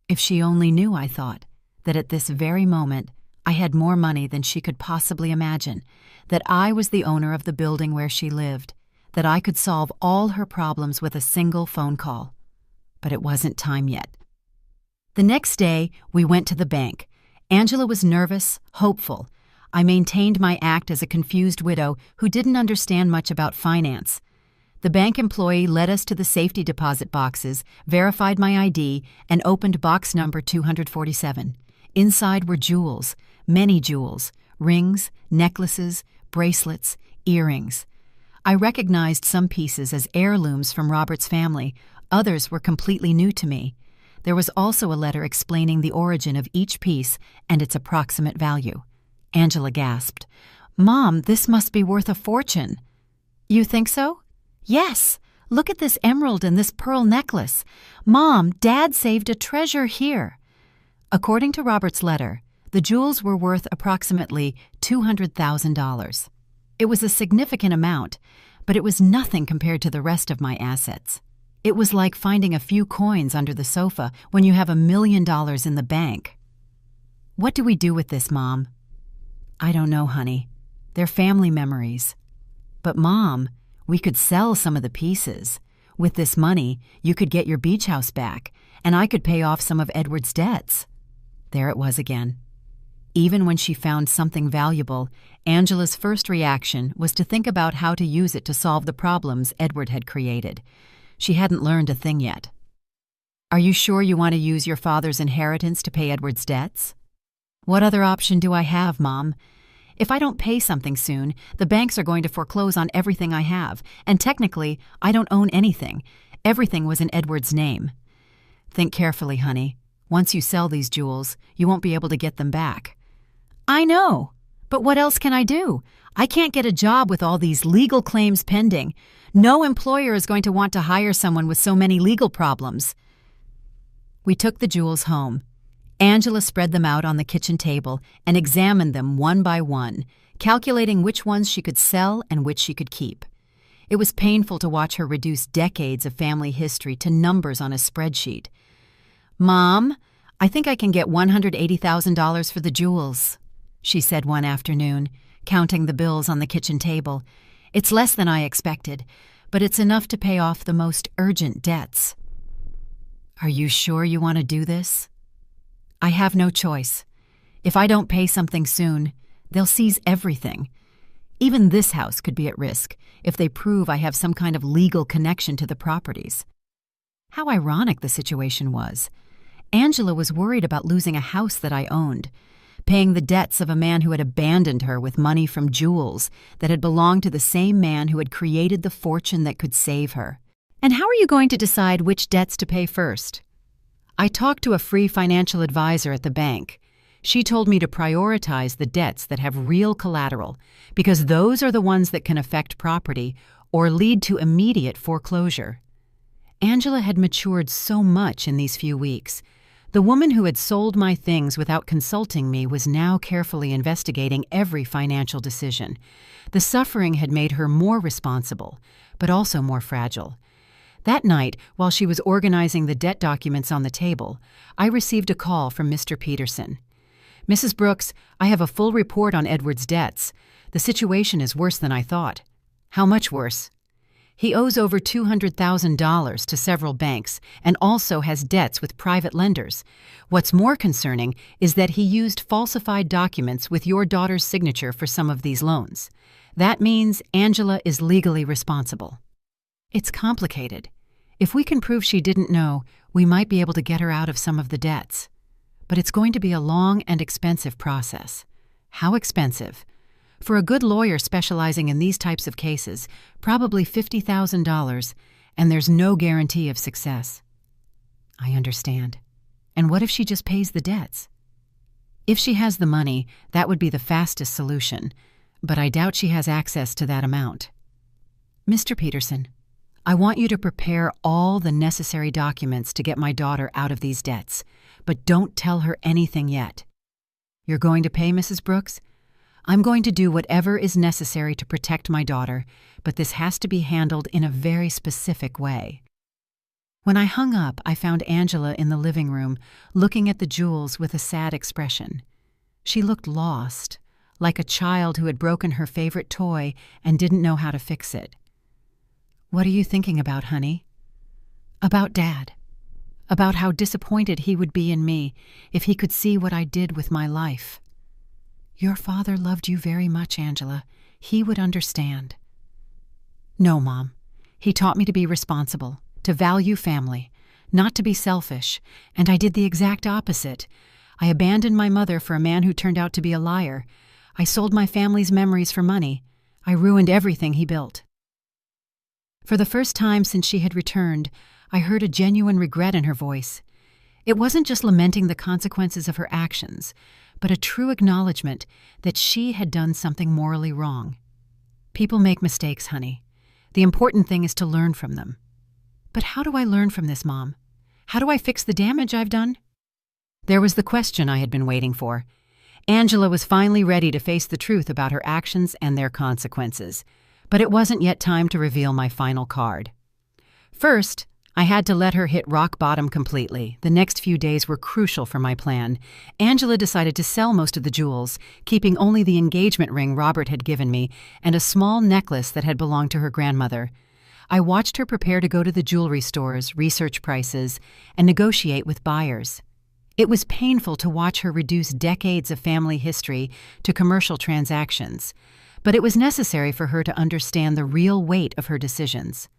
If she only knew, I thought, that at this very moment I had more money than she could possibly imagine, that I was the owner of the building where she lived, that I could solve all her problems with a single phone call. But it wasn't time yet. The next day, we went to the bank. Angela was nervous, hopeful. I maintained my act as a confused widow who didn't understand much about finance. The bank employee led us to the safety deposit boxes, verified my ID, and opened box number 247. Inside were jewels, many jewels, rings, necklaces, bracelets, earrings. I recognized some pieces as heirlooms from Robert's family. Others were completely new to me. There was also a letter explaining the origin of each piece and its approximate value. Angela gasped. Mom, this must be worth a fortune. You think so? Yes. Look at this emerald and this pearl necklace. Mom, Dad saved a treasure here. According to Robert's letter, the jewels were worth approximately $200,000. It was a significant amount, but it was nothing compared to the rest of my assets. It was like finding a few coins under the sofa when you have $1 million in the bank. What do we do with this, Mom? I don't know, honey. They're family memories. But Mom, we could sell some of the pieces. With this money, you could get your beach house back, and I could pay off some of Edward's debts. There it was again. Even when she found something valuable, Angela's first reaction was to think about how to use it to solve the problems Edward had created. She hadn't learned a thing yet. Are you sure you want to use your father's inheritance to pay Edward's debts? What other option do I have, Mom? If I don't pay something soon, the banks are going to foreclose on everything I have, and technically, I don't own anything. Everything was in Edward's name. Think carefully, honey. Once you sell these jewels, you won't be able to get them back. I know, but what else can I do? I can't get a job with all these legal claims pending. No employer is going to want to hire someone with so many legal problems. We took the jewels home. Angela spread them out on the kitchen table and examined them one by one, calculating which ones she could sell and which she could keep. It was painful to watch her reduce decades of family history to numbers on a spreadsheet. Mom, I think I can get $180,000 for the jewels, she said one afternoon, counting the bills on the kitchen table. It's less than I expected, but it's enough to pay off the most urgent debts. Are you sure you want to do this? I have no choice. If I don't pay something soon, they'll seize everything. Even this house could be at risk if they prove I have some kind of legal connection to the properties. How ironic the situation was. Angela was worried about losing a house that I owned, paying the debts of a man who had abandoned her with money from jewels that had belonged to the same man who had created the fortune that could save her. And how are you going to decide which debts to pay first? I talked to a free financial advisor at the bank. She told me to prioritize the debts that have real collateral because those are the ones that can affect property or lead to immediate foreclosure. Angela had matured so much in these few weeks. The woman who had sold my things without consulting me was now carefully investigating every financial decision. The suffering had made her more responsible, but also more fragile. That night, while she was organizing the debt documents on the table, I received a call from Mr. Peterson. Mrs. Brooks, I have a full report on Edward's debts. The situation is worse than I thought. How much worse? He owes over $200,000 to several banks and also has debts with private lenders. What's more concerning is that he used falsified documents with your daughter's signature for some of these loans. That means Angela is legally responsible. It's complicated. If we can prove she didn't know, we might be able to get her out of some of the debts. But it's going to be a long and expensive process. How expensive? For a good lawyer specializing in these types of cases, probably $50,000, and there's no guarantee of success. I understand. And what if she just pays the debts? If she has the money, that would be the fastest solution, but I doubt she has access to that amount. Mr. Peterson, I want you to prepare all the necessary documents to get my daughter out of these debts, but don't tell her anything yet. You're going to pay, Mrs. Brooks? I'm going to do whatever is necessary to protect my daughter, but this has to be handled in a very specific way. When I hung up, I found Angela in the living room, looking at the jewels with a sad expression. She looked lost, like a child who had broken her favorite toy and didn't know how to fix it. What are you thinking about, honey? About Dad. About how disappointed he would be in me if he could see what I did with my life. Your father loved you very much, Angela. He would understand. No, Mom. He taught me to be responsible, to value family, not to be selfish, and I did the exact opposite. I abandoned my mother for a man who turned out to be a liar. I sold my family's memories for money. I ruined everything he built. For the first time since she had returned, I heard a genuine regret in her voice. It wasn't just lamenting the consequences of her actions, but a true acknowledgement that she had done something morally wrong. People make mistakes, honey. The important thing is to learn from them. But how do I learn from this, Mom? How do I fix the damage I've done? There was the question I had been waiting for. Angela was finally ready to face the truth about her actions and their consequences. But it wasn't yet time to reveal my final card. First, I had to let her hit rock bottom completely. The next few days were crucial for my plan. Angela decided to sell most of the jewels, keeping only the engagement ring Robert had given me and a small necklace that had belonged to her grandmother. I watched her prepare to go to the jewelry stores, research prices, and negotiate with buyers. It was painful to watch her reduce decades of family history to commercial transactions, but it was necessary for her to understand the real weight of her decisions.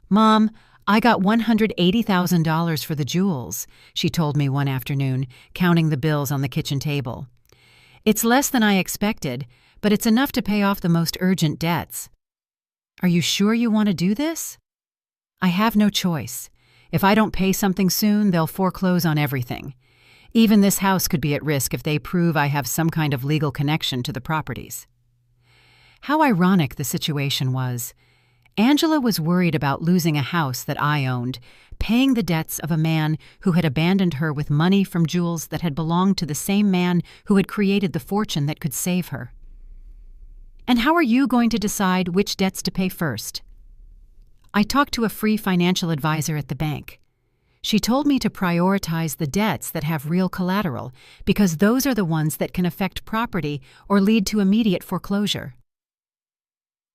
Mom, I got $180,000 for the jewels, she told me one afternoon, counting the bills on the kitchen table. It's less than I expected, but it's enough to pay off the most urgent debts. Are you sure you want to do this? I have no choice. If I don't pay something soon, they'll foreclose on everything. Even this house could be at risk if they prove I have some kind of legal connection to the properties. How ironic the situation was. Angela was worried about losing a house that I owned, paying the debts of a man who had abandoned her with money from jewels that had belonged to the same man who had created the fortune that could save her. And how are you going to decide which debts to pay first? I talked to a free financial advisor at the bank. She told me to prioritize the debts that have real collateral because those are the ones that can affect property or lead to immediate foreclosure.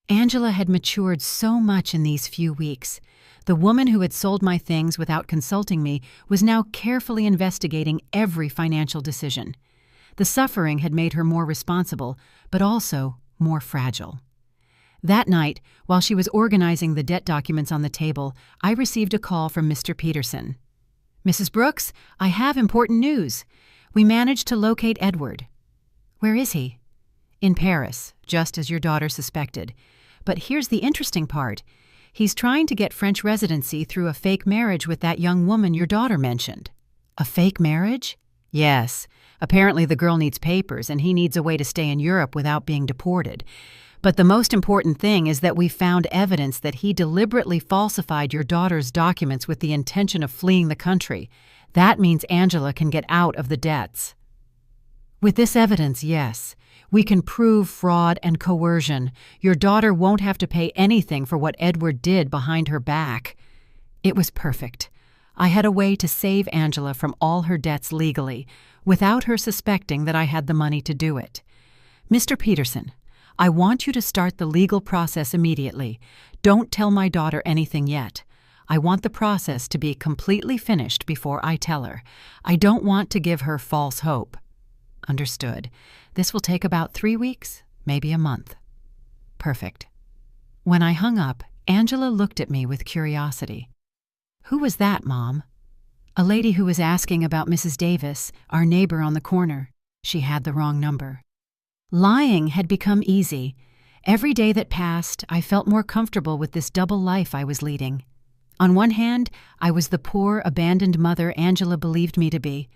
Angela had matured so much in these few weeks. The woman who had sold my things without consulting me was now carefully investigating every financial decision. The suffering had made her more responsible, but also more fragile. That night, while she was organizing the debt documents on the table, I received a call from Mr. Peterson. "Mrs. Brooks, I have important news. We managed to locate Edward." "Where is he?" "In Paris, just as your daughter suspected. But here's the interesting part. He's trying to get French residency through a fake marriage with that young woman your daughter mentioned." "A fake marriage?" "Yes. Apparently the girl needs papers and he needs a way to stay in Europe without being deported. But the most important thing is that we found evidence that he deliberately falsified your daughter's documents with the intention of fleeing the country. That means Angela can get out of the debts." "With this evidence, yes. We can prove fraud and coercion. Your daughter won't have to pay anything for what Edward did behind her back." It was perfect. I had a way to save Angela from all her debts legally, without her suspecting that I had the money to do it. "Mr. Peterson, I want you to start the legal process immediately. Don't tell my daughter anything yet. I want the process to be completely finished before I tell her. I don't want to give her false hope." "Understood. This will take about 3 weeks, maybe a month." "Perfect." When I hung up, Angela looked at me with curiosity. "Who was that, Mom?" "A lady who was asking about Mrs. Davis, our neighbor on the corner. She had the wrong number." Lying had become easy. Every day that passed, I felt more comfortable with this double life I was leading. On one hand, I was the poor, abandoned mother Angela believed me to be.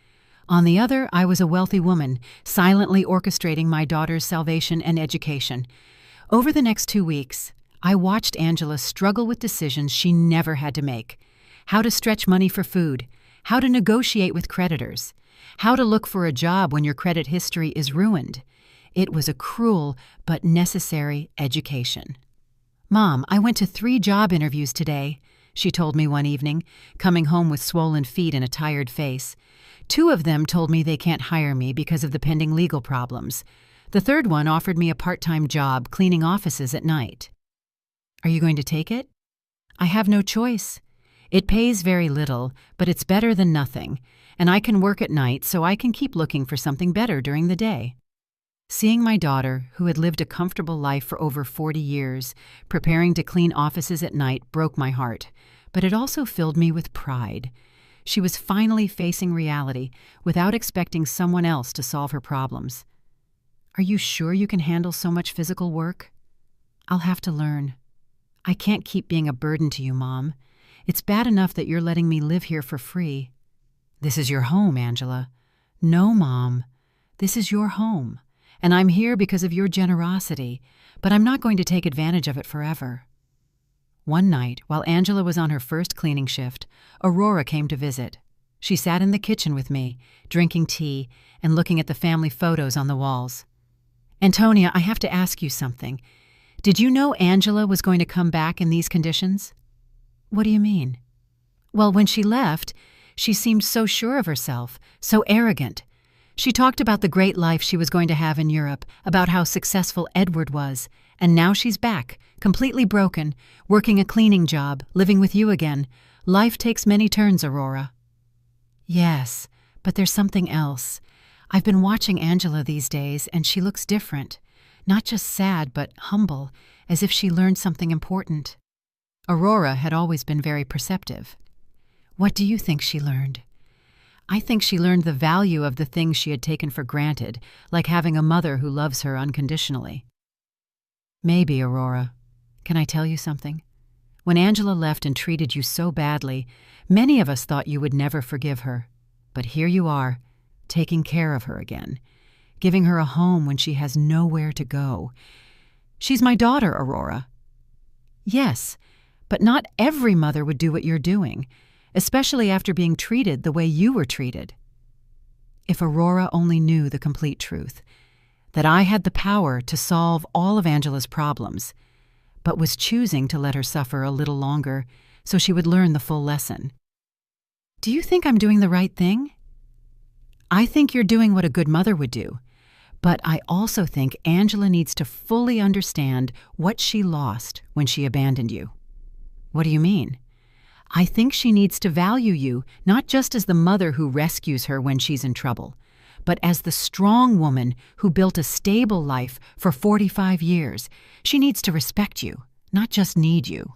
On the other, I was a wealthy woman, silently orchestrating my daughter's salvation and education. Over the next 2 weeks, I watched Angela struggle with decisions she never had to make. How to stretch money for food, how to negotiate with creditors, how to look for a job when your credit history is ruined. It was a cruel but necessary education. "Mom, I went to 3 job interviews today," she told me one evening, coming home with swollen feet and a tired face. 2 of them told me they can't hire me because of the pending legal problems. The third one offered me a part-time job cleaning offices at night. "Are you going to take it?" "I have no choice. It pays very little, but it's better than nothing, and I can work at night so I can keep looking for something better during the day." Seeing my daughter, who had lived a comfortable life for over 40 years, preparing to clean offices at night broke my heart, but it also filled me with pride. She was finally facing reality without expecting someone else to solve her problems. "Are you sure you can handle so much physical work?" "I'll have to learn. I can't keep being a burden to you, Mom. It's bad enough that you're letting me live here for free." "This is your home, Angela." "No, Mom. This is your home, and I'm here because of your generosity, but I'm not going to take advantage of it forever." One night, while Angela was on her first cleaning shift, Aurora came to visit. She sat in the kitchen with me, drinking tea and looking at the family photos on the walls. "Antonia, I have to ask you something. Did you know Angela was going to come back in these conditions?" "What do you mean?" "Well, when she left, she seemed so sure of herself, so arrogant. She talked about the great life she was going to have in Europe, about how successful Edward was, and now she's back, completely broken, working a cleaning job, living with you again. Life takes many turns, Aurora." "Yes, but there's something else. I've been watching Angela these days, and she looks different. Not just sad, but humble, as if she learned something important." Aurora had always been very perceptive. "What do you think she learned?" "I think she learned the value of the things she had taken for granted, like having a mother who loves her unconditionally." "Maybe, Aurora. Can I tell you something? When Angela left and treated you so badly, many of us thought you would never forgive her. But here you are, taking care of her again, giving her a home when she has nowhere to go. She's my daughter, Aurora." "Yes, but not every mother would do what you're doing, especially after being treated the way you were treated." If Aurora only knew the complete truth, that I had the power to solve all of Angela's problems, but was choosing to let her suffer a little longer so she would learn the full lesson. "Do you think I'm doing the right thing?" "I think you're doing what a good mother would do. But I also think Angela needs to fully understand what she lost when she abandoned you. What do you mean? I think she needs to value you not just as the mother who rescues her when she's in trouble, but as the strong woman who built a stable life for 45 years. She needs to respect you, not just need you.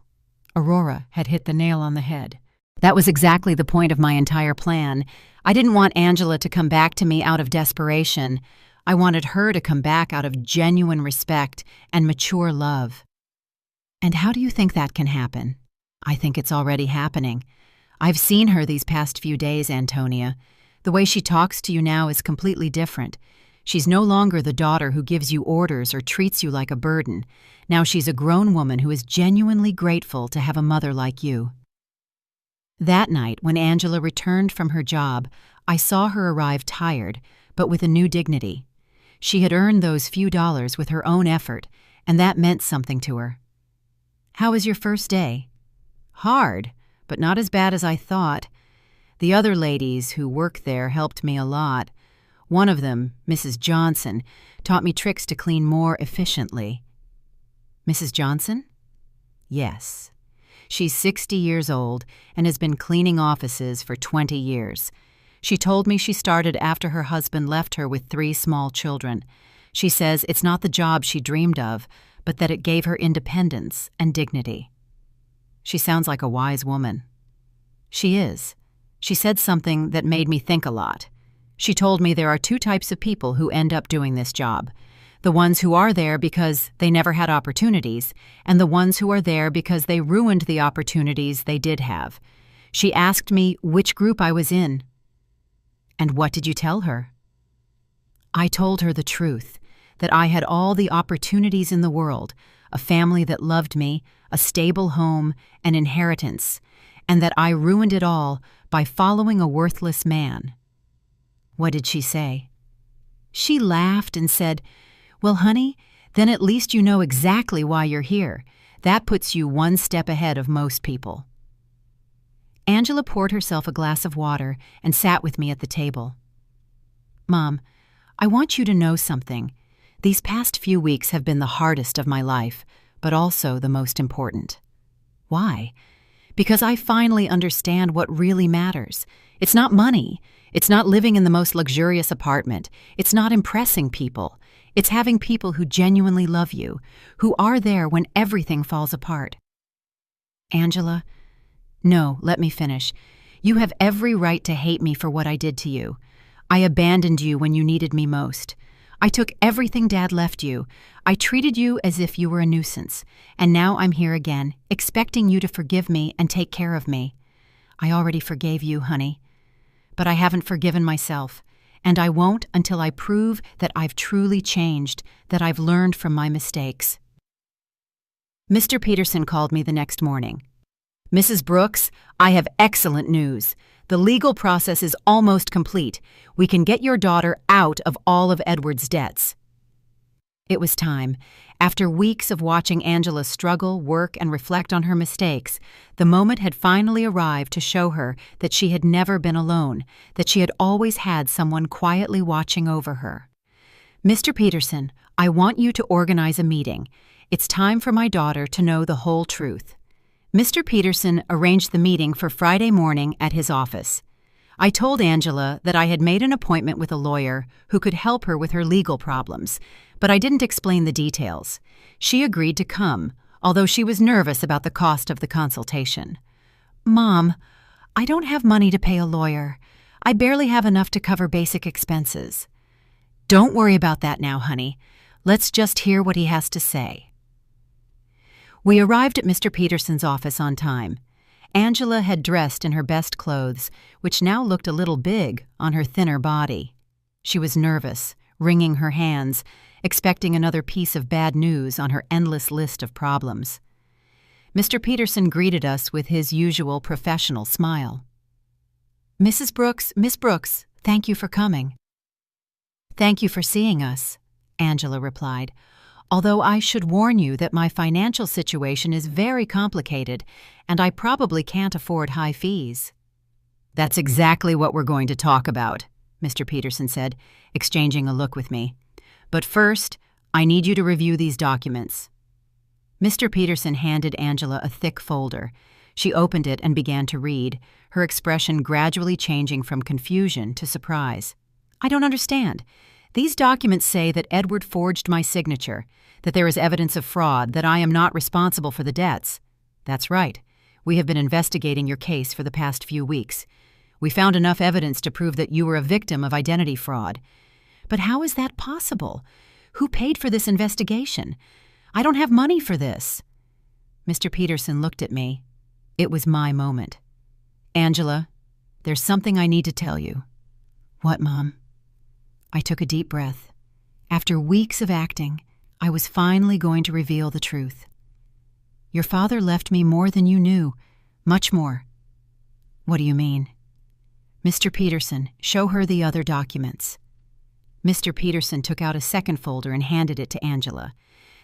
Aurora had hit the nail on the head. That was exactly the point of my entire plan. I didn't want Angela to come back to me out of desperation. I wanted her to come back out of genuine respect and mature love. And how do you think that can happen? I think it's already happening. I've seen her these past few days, Antonia. The way she talks to you now is completely different. She's no longer the daughter who gives you orders or treats you like a burden. Now she's a grown woman who is genuinely grateful to have a mother like you. That night, when Angela returned from her job, I saw her arrive tired, but with a new dignity. She had earned those few dollars with her own effort, and that meant something to her. "How was your first day?" "Hard, but not as bad as I thought. The other ladies who work there helped me a lot. One of them, Mrs. Johnson, taught me tricks to clean more efficiently." "Mrs. Johnson?" "Yes. She's 60 years old and has been cleaning offices for 20 years. She told me she started after her husband left her with 3 small children. She says it's not the job she dreamed of, but that it gave her independence and dignity." "She sounds like a wise woman." "She is. She said something that made me think a lot. She told me there are 2 types of people who end up doing this job. The ones who are there because they never had opportunities, and the ones who are there because they ruined the opportunities they did have. She asked me which group I was in." "And what did you tell her?" "I told her the truth, that I had all the opportunities in the world, a family that loved me, a stable home, an inheritance, and that I ruined it all by following a worthless man." "What did she say?" "She laughed and said, 'Well, honey, then at least you know exactly why you're here. That puts you 1 step ahead of most people.'" Angela poured herself a glass of water and sat with me at the table. "Mom, I want you to know something. These past few weeks have been the hardest of my life, but also the most important." "Why?" "Because I finally understand what really matters. It's not money. It's not living in the most luxurious apartment. It's not impressing people. It's having people who genuinely love you, who are there when everything falls apart." "Angela, no, let me finish. You have every right to hate me for what I did to you. I abandoned you when you needed me most. I took everything Dad left you. I treated you as if you were a nuisance. And now I'm here again, expecting you to forgive me and take care of me. I already forgave you, honey. But I haven't forgiven myself. And I won't until I prove that I've truly changed, that I've learned from my mistakes." Mr. Peterson called me the next morning. "Mrs. Brooks, I have excellent news. The legal process is almost complete. We can get your daughter out of all of Edward's debts." It was time. After weeks of watching Angela struggle, work, and reflect on her mistakes, the moment had finally arrived to show her that she had never been alone, that she had always had someone quietly watching over her. "Mr. Peterson, I want you to organize a meeting. It's time for my daughter to know the whole truth." Mr. Peterson arranged the meeting for Friday morning at his office. I told Angela that I had made an appointment with a lawyer who could help her with her legal problems, but I didn't explain the details. She agreed to come, although she was nervous about the cost of the consultation. "Mom, I don't have money to pay a lawyer. I barely have enough to cover basic expenses." "Don't worry about that now, honey. Let's just hear what he has to say." We arrived at Mr. Peterson's office on time. Angela had dressed in her best clothes, which now looked a little big on her thinner body. She was nervous, wringing her hands, expecting another piece of bad news on her endless list of problems. Mr. Peterson greeted us with his usual professional smile. "Mrs. Brooks, Miss Brooks, thank you for coming." "Thank you for seeing us," Angela replied, "although I should warn you that my financial situation is very complicated and I probably can't afford high fees." "That's exactly what we're going to talk about," Mr. Peterson said, exchanging a look with me. But first, I need you to review these documents." Mr. Peterson handed Angela a thick folder. She opened it and began to read, her expression gradually changing from confusion to surprise. "I don't understand. These documents say that Edward forged my signature, that there is evidence of fraud, that I am not responsible for the debts." "That's right. We have been investigating your case for the past few weeks. We found enough evidence to prove that you were a victim of identity fraud." "But how is that possible? Who paid for this investigation? I don't have money for this." Mr. Peterson looked at me. It was my moment. "Angela, there's something I need to tell you." "What, Mom?" I took a deep breath. After weeks of acting, I was finally going to reveal the truth. "Your father left me more than you knew, much more." "What do you mean?" "Mr. Peterson, show her the other documents." Mr. Peterson took out a second folder and handed it to Angela.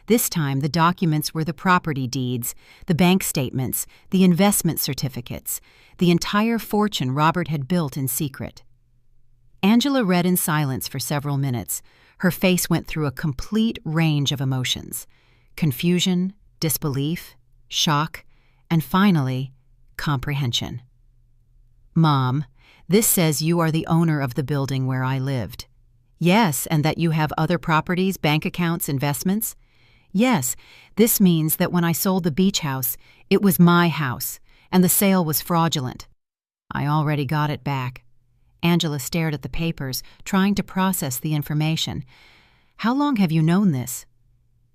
This time, the documents were the property deeds, the bank statements, the investment certificates, the entire fortune Robert had built in secret. Angela read in silence for several minutes. Her face went through a complete range of emotions: confusion, disbelief, shock, and finally, comprehension. "Mom, this says you are the owner of the building where I lived." "Yes, and that you have other properties, bank accounts, investments?" "Yes, this means that when I sold the beach house, it was my house, and the sale was fraudulent." "I already got it back." Angela stared at the papers, trying to process the information. "How long have you known this?"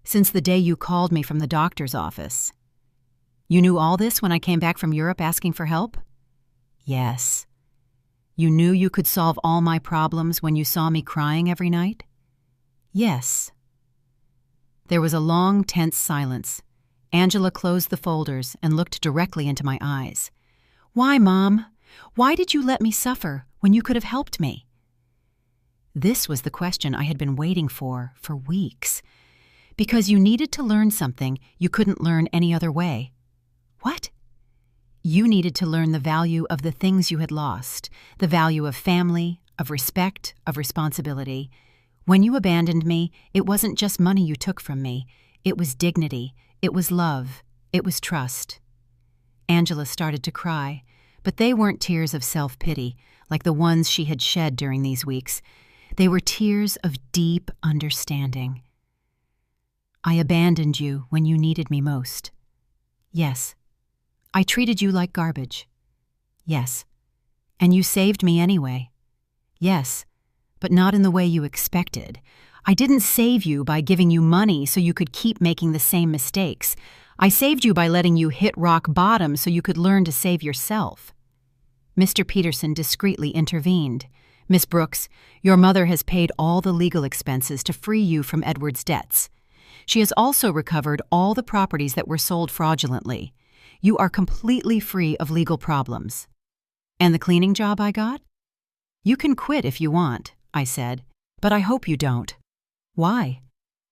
"Since the day you called me from the doctor's office." "You knew all this when I came back from Europe asking for help?" "Yes." "You knew you could solve all my problems when you saw me crying every night?" "Yes." There was a long, tense silence. Angela closed the folders and looked directly into my eyes. "Why, Mom? Why did you let me suffer when you could have helped me?" This was the question I had been waiting for weeks. "Because you needed to learn something you couldn't learn any other way." "What?" "You needed to learn the value of the things you had lost, the value of family, of respect, of responsibility. When you abandoned me, it wasn't just money you took from me. It was dignity, it was love, it was trust." Angela started to cry, but they weren't tears of self-pity, like the ones she had shed during these weeks. They were tears of deep understanding. "I abandoned you when you needed me most." "Yes." "I treated you like garbage." "Yes." "And you saved me anyway." "Yes, but not in the way you expected. I didn't save you by giving you money so you could keep making the same mistakes. I saved you by letting you hit rock bottom so you could learn to save yourself." Mr. Peterson discreetly intervened. "Miss Brooks, your mother has paid all the legal expenses to free you from Edward's debts. She has also recovered all the properties that were sold fraudulently. You are completely free of legal problems." "And the cleaning job I got?" "You can quit if you want," I said, "but I hope you don't." "Why?"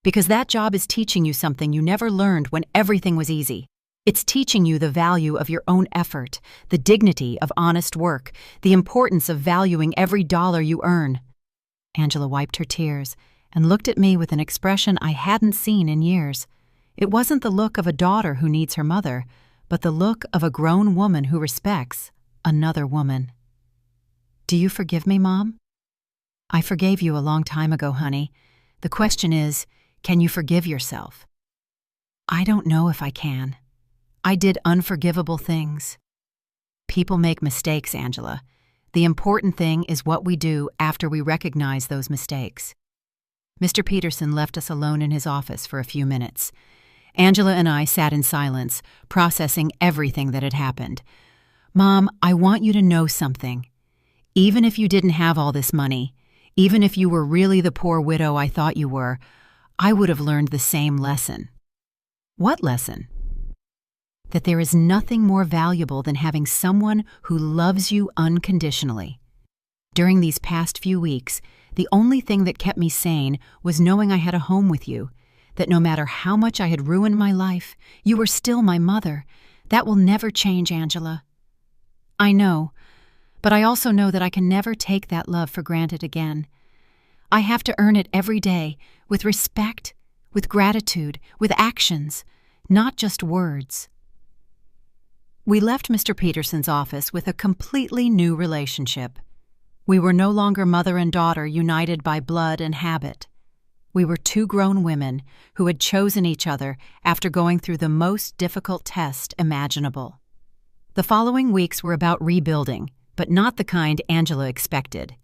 "Because that job is teaching you something you never learned when everything was easy. It's teaching you the value of your own effort, the dignity of honest work, the importance of valuing every dollar you earn." Angela wiped her tears and looked at me with an expression I hadn't seen in years. It wasn't the look of a daughter who needs her mother, but the look of a grown woman who respects another woman. "Do you forgive me, Mom?" "I forgave you a long time ago, honey. The question is, can you forgive yourself?" "I don't know if I can. I did unforgivable things." "People make mistakes, Angela. The important thing is what we do after we recognize those mistakes." Mr. Peterson left us alone in his office for a few minutes. Angela and I sat in silence, processing everything that had happened. "Mom, I want you to know something. Even if you didn't have all this money, even if you were really the poor widow I thought you were, I would have learned the same lesson." "What lesson?" "That there is nothing more valuable than having someone who loves you unconditionally. During these past few weeks, the only thing that kept me sane was knowing I had a home with you, that no matter how much I had ruined my life, you were still my mother. That will never change, Angela." "I know, but I also know that I can never take that love for granted again. I have to earn it every day, with respect, with gratitude, with actions, not just words. We left Mr. Peterson's office with a completely new relationship. We were no longer mother and daughter united by blood and habit. We were two grown women who had chosen each other after going through the most difficult test imaginable. The following weeks were about rebuilding, but not the kind Angela expected.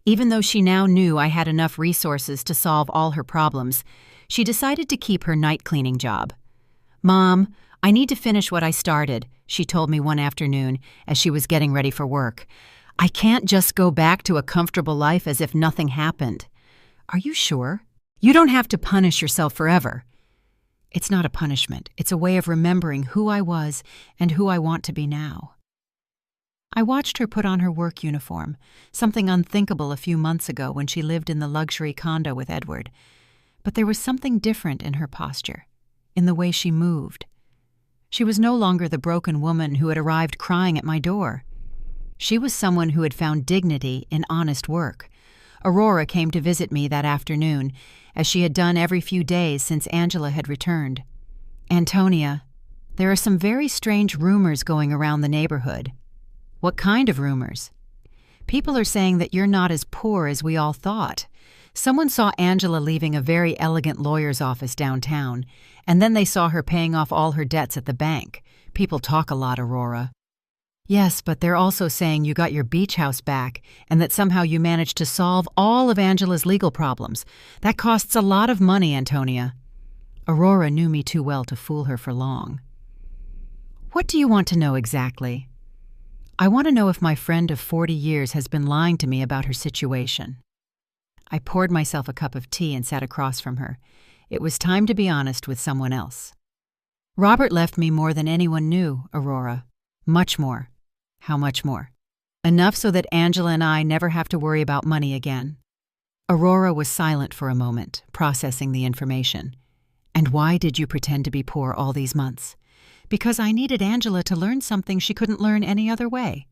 Even though she now knew I had enough resources to solve all her problems, she decided to keep her night cleaning job. "Mom, I need to finish what I started," she told me one afternoon as she was getting ready for work. "I can't just go back to a comfortable life as if nothing happened." "Are you sure? You don't have to punish yourself forever." "It's not a punishment. It's a way of remembering who I was and who I want to be now." I watched her put on her work uniform, something unthinkable a few months ago when she lived in the luxury condo with Edward. But there was something different in her posture, in the way she moved. She was no longer the broken woman who had arrived crying at my door. She was someone who had found dignity in honest work. Aurora came to visit me that afternoon, as she had done every few days since Angela had returned. "Antonia, there are some very strange rumors going around the neighborhood." "What kind of rumors?" "People are saying that you're not as poor as we all thought. Someone saw Angela leaving a very elegant lawyer's office downtown, and then they saw her paying off all her debts at the bank. People talk a lot, Aurora." "Yes, but they're also saying you got your beach house back and that somehow you managed to solve all of Angela's legal problems. That costs a lot of money, Antonia." Aurora knew me too well to fool her for long. "What do you want to know exactly?" "I want to know if my friend of 40 years has been lying to me about her situation." I poured myself a cup of tea and sat across from her. It was time to be honest with someone else. "Robert left me more than anyone knew, Aurora. Much more." "How much more?" "Enough so that Angela and I never have to worry about money again." Aurora was silent for a moment, processing the information. "And why did you pretend to be poor all these months?" "Because I needed Angela to learn something she couldn't learn any other way."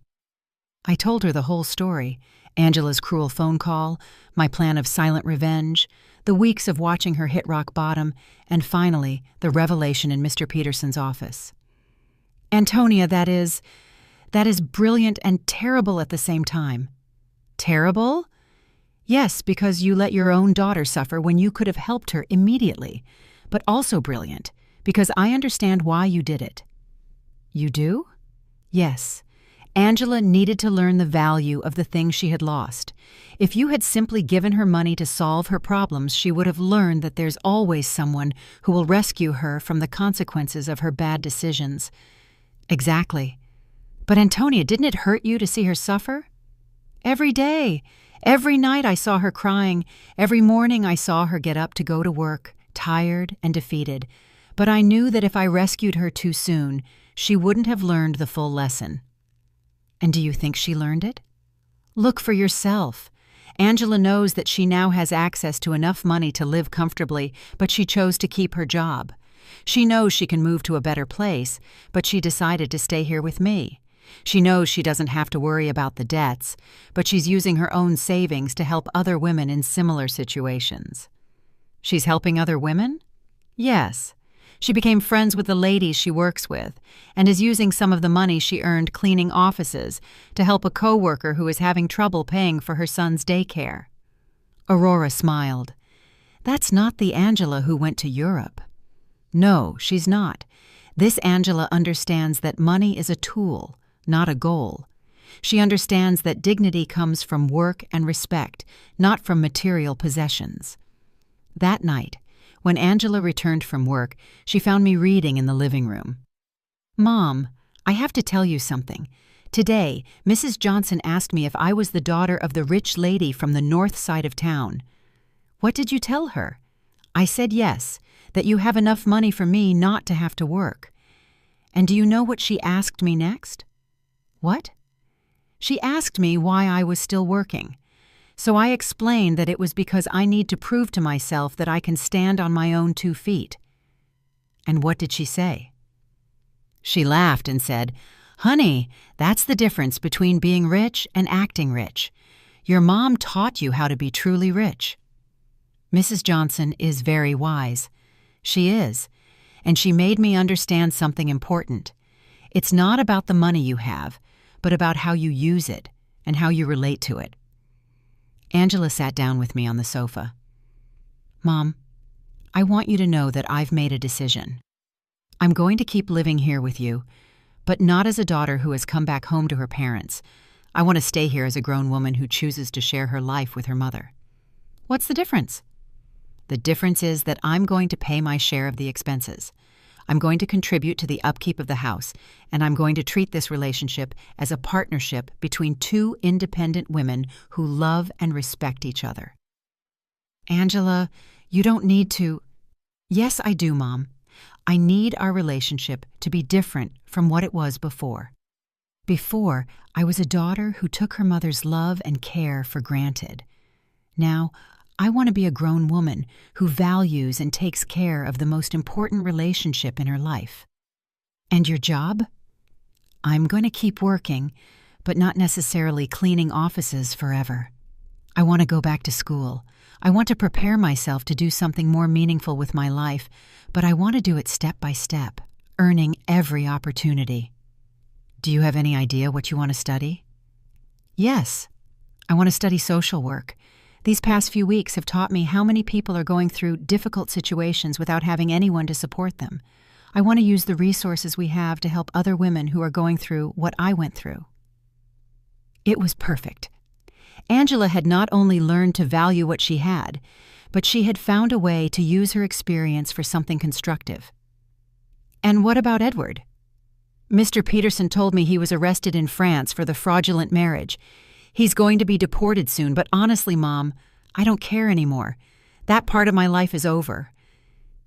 I told her the whole story: Angela's cruel phone call, my plan of silent revenge, the weeks of watching her hit rock bottom, and finally, the revelation in Mr. Peterson's office. "Antonia, that is brilliant and terrible at the same time." "Terrible?" "Yes, because you let your own daughter suffer when you could have helped her immediately. But also brilliant, because I understand why you did it." "You do?" "Yes. Angela needed to learn the value of the things she had lost. If you had simply given her money to solve her problems, she would have learned that there's always someone who will rescue her from the consequences of her bad decisions." "Exactly. But Antonia, didn't it hurt you to see her suffer?" "Every day. Every night I saw her crying. Every morning I saw her get up to go to work, tired and defeated. But I knew that if I rescued her too soon, she wouldn't have learned the full lesson." "And do you think she learned it?" "Look for yourself. Angela knows that she now has access to enough money to live comfortably, but she chose to keep her job. She knows she can move to a better place, but she decided to stay here with me. She knows she doesn't have to worry about the debts, but she's using her own savings to help other women in similar situations." "She's helping other women?" "Yes. She became friends with the ladies she works with and is using some of the money she earned cleaning offices to help a coworker who is having trouble paying for her son's daycare." Aurora smiled. "That's not the Angela who went to Europe." "No, she's not. This Angela understands that money is a tool, not a goal. She understands that dignity comes from work and respect, not from material possessions." That night, when Angela returned from work, she found me reading in the living room. "Mom, I have to tell you something. Today, Mrs. Johnson asked me if I was the daughter of the rich lady from the north side of town." "What did you tell her?" "I said yes, that you have enough money for me not to have to work." "And do you know what she asked me next?" "What?" "She asked me why I was still working. So I explained that it was because I need to prove to myself that I can stand on my own 2 feet. "And what did she say?" She laughed and said, "Honey, that's the difference between being rich and acting rich. Your mom taught you how to be truly rich." Mrs. Johnson is very wise. She is, and she made me understand something important. It's not about the money you have, but about how you use it and how you relate to it. Angela sat down with me on the sofa. "Mom, I want you to know that I've made a decision. I'm going to keep living here with you, but not as a daughter who has come back home to her parents. I want to stay here as a grown woman who chooses to share her life with her mother." "What's the difference?" "The difference is that I'm going to pay my share of the expenses. I'm going to contribute to the upkeep of the house, and I'm going to treat this relationship as a partnership between two independent women who love and respect each other." "Angela, you don't need to—" "Yes, I do, Mom. I need our relationship to be different from what it was before. Before, I was a daughter who took her mother's love and care for granted. Now, I want to be a grown woman who values and takes care of the most important relationship in her life." "And your job?" "I'm going to keep working, but not necessarily cleaning offices forever. I want to go back to school. I want to prepare myself to do something more meaningful with my life, but I want to do it step by step, earning every opportunity." "Do you have any idea what you want to study?" "Yes. I want to study social work. These past few weeks have taught me how many people are going through difficult situations without having anyone to support them. I want to use the resources we have to help other women who are going through what I went through." It was perfect. Angela had not only learned to value what she had, but she had found a way to use her experience for something constructive. "And what about Edward?" "Mr. Peterson told me he was arrested in France for the fraudulent marriage. He's going to be deported soon, but honestly, Mom, I don't care anymore. That part of my life is over."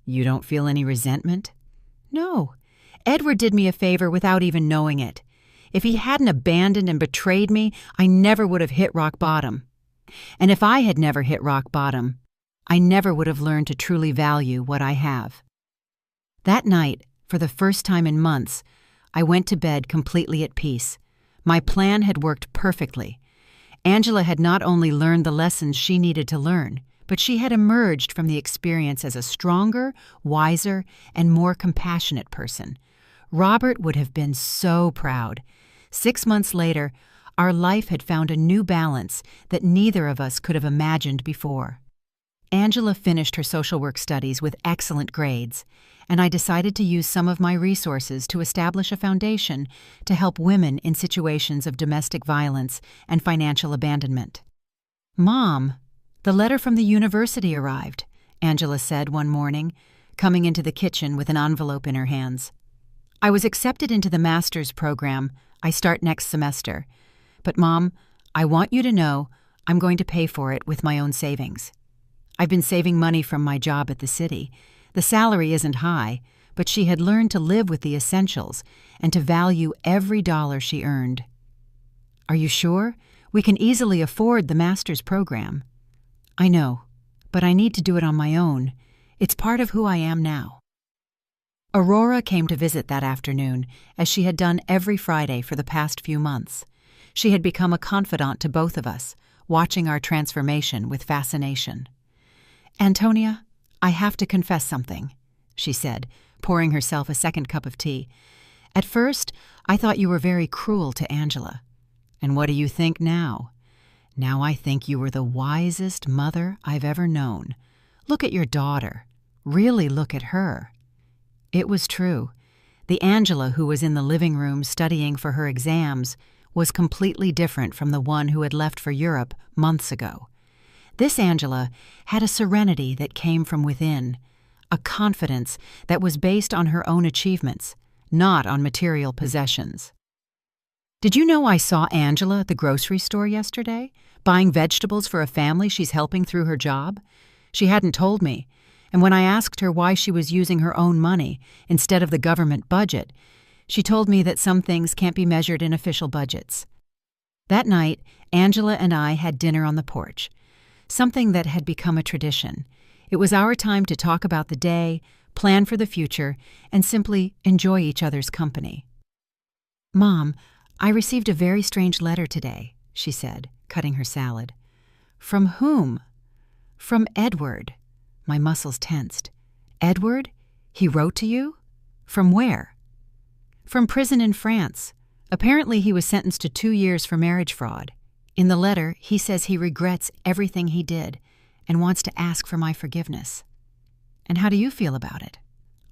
"You don't feel any resentment?" "No. Edward did me a favor without even knowing it. If he hadn't abandoned and betrayed me, I never would have hit rock bottom. And if I had never hit rock bottom, I never would have learned to truly value what I have." That night, for the first time in months, I went to bed completely at peace. My plan had worked perfectly. Angela had not only learned the lessons she needed to learn, but she had emerged from the experience as a stronger, wiser, and more compassionate person. Robert would have been so proud. 6 months later, our life had found a new balance that neither of us could have imagined before. Angela finished her social work studies with excellent grades, and I decided to use some of my resources to establish a foundation to help women in situations of domestic violence and financial abandonment. "Mom, the letter from the university arrived," Angela said one morning, coming into the kitchen with an envelope in her hands. "I was accepted into the master's program. I start next semester. But, Mom, I want you to know I'm going to pay for it with my own savings. I've been saving money from my job at the city. The salary isn't high, but she had learned to live with the essentials and to value every dollar she earned." "Are you sure? We can easily afford the master's program." "I know, but I need to do it on my own. It's part of who I am now." Aurora came to visit that afternoon, as she had done every Friday for the past few months. She had become a confidant to both of us, watching our transformation with fascination. "Antonia, I have to confess something," she said, pouring herself a second cup of tea. "At first, I thought you were very cruel to Angela. And what do you think now? Now I think you were the wisest mother I've ever known. Look at your daughter. Really look at her." It was true. The Angela who was in the living room studying for her exams was completely different from the one who had left for Europe months ago. This Angela had a serenity that came from within, a confidence that was based on her own achievements, not on material possessions. "Did you know I saw Angela at the grocery store yesterday, buying vegetables for a family she's helping through her job? She hadn't told me, and when I asked her why she was using her own money instead of the government budget, she told me that some things can't be measured in official budgets." That night, Angela and I had dinner on the porch, something that had become a tradition. It was our time to talk about the day, plan for the future, and simply enjoy each other's company. "Mom, I received a very strange letter today," she said, cutting her salad. From whom? From Edward. My muscles tensed. Edward? He wrote to you? From where? From prison in France. Apparently he was sentenced to 2 years for marriage fraud. In the letter, he says he regrets everything he did and wants to ask for my forgiveness. And how do you feel about it?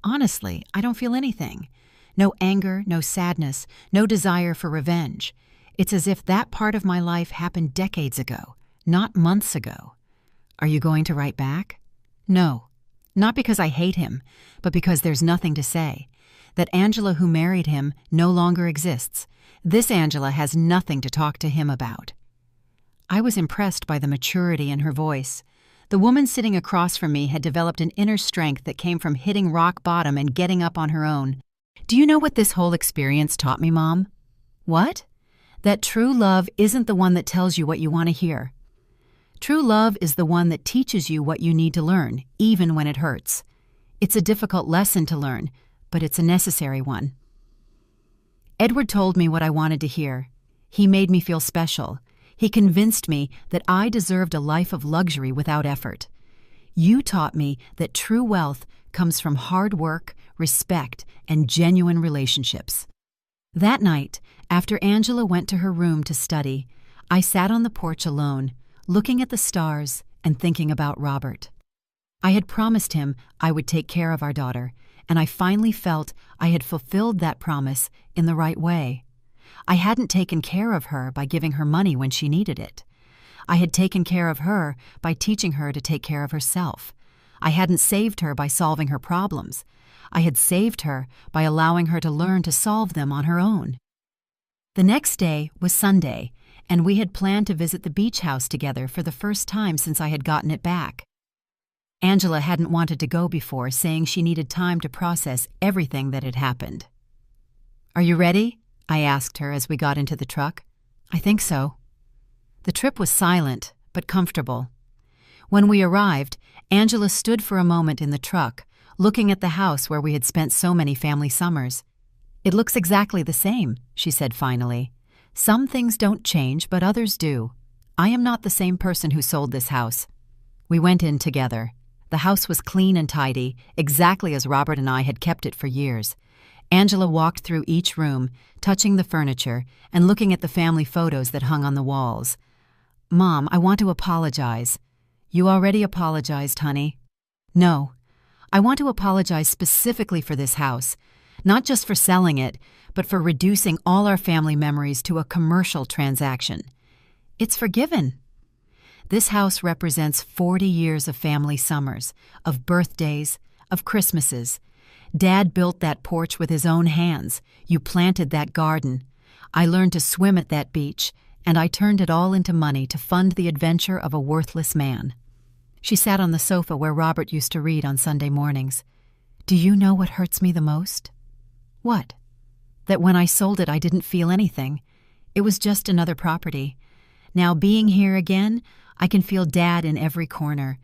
Honestly, I don't feel anything. No anger, no sadness, no desire for revenge. It's as if that part of my life happened decades ago, not months ago. Are you going to write back? No. Not because I hate him, but because there's nothing to say. That Angela who married him no longer exists. This Angela has nothing to talk to him about. I was impressed by the maturity in her voice. The woman sitting across from me had developed an inner strength that came from hitting rock bottom and getting up on her own. Do you know what this whole experience taught me, Mom? What? That true love isn't the one that tells you what you want to hear. True love is the one that teaches you what you need to learn, even when it hurts. It's a difficult lesson to learn, but it's a necessary one. Edward told me what I wanted to hear. He made me feel special. He convinced me that I deserved a life of luxury without effort. You taught me that true wealth comes from hard work, respect, and genuine relationships. That night, after Angela went to her room to study, I sat on the porch alone, looking at the stars and thinking about Robert. I had promised him I would take care of our daughter, and I finally felt I had fulfilled that promise in the right way. I hadn't taken care of her by giving her money when she needed it. I had taken care of her by teaching her to take care of herself. I hadn't saved her by solving her problems. I had saved her by allowing her to learn to solve them on her own. The next day was Sunday, and we had planned to visit the beach house together for the first time since I had gotten it back. Angela hadn't wanted to go before, saying she needed time to process everything that had happened. "Are you ready?" I asked her as we got into the truck. "I think so." The trip was silent, but comfortable. When we arrived, Angela stood for a moment in the truck, looking at the house where we had spent so many family summers. "It looks exactly the same," she said finally. "Some things don't change, but others do. I am not the same person who sold this house." We went in together. The house was clean and tidy, exactly as Robert and I had kept it for years. Angela walked through each room, touching the furniture and looking at the family photos that hung on the walls. "Mom, I want to apologize." "You already apologized, honey." "No. I want to apologize specifically for this house, not just for selling it, but for reducing all our family memories to a commercial transaction. It's forgiven. This house represents 40 years of family summers, of birthdays, of Christmases. Dad built that porch with his own hands. You planted that garden. I learned to swim at that beach, and I turned it all into money to fund the adventure of a worthless man." She sat on the sofa where Robert used to read on Sunday mornings. "Do you know what hurts me the most?" "What?" "That when I sold it, I didn't feel anything. It was just another property. Now, being here again, I can feel Dad in every corner.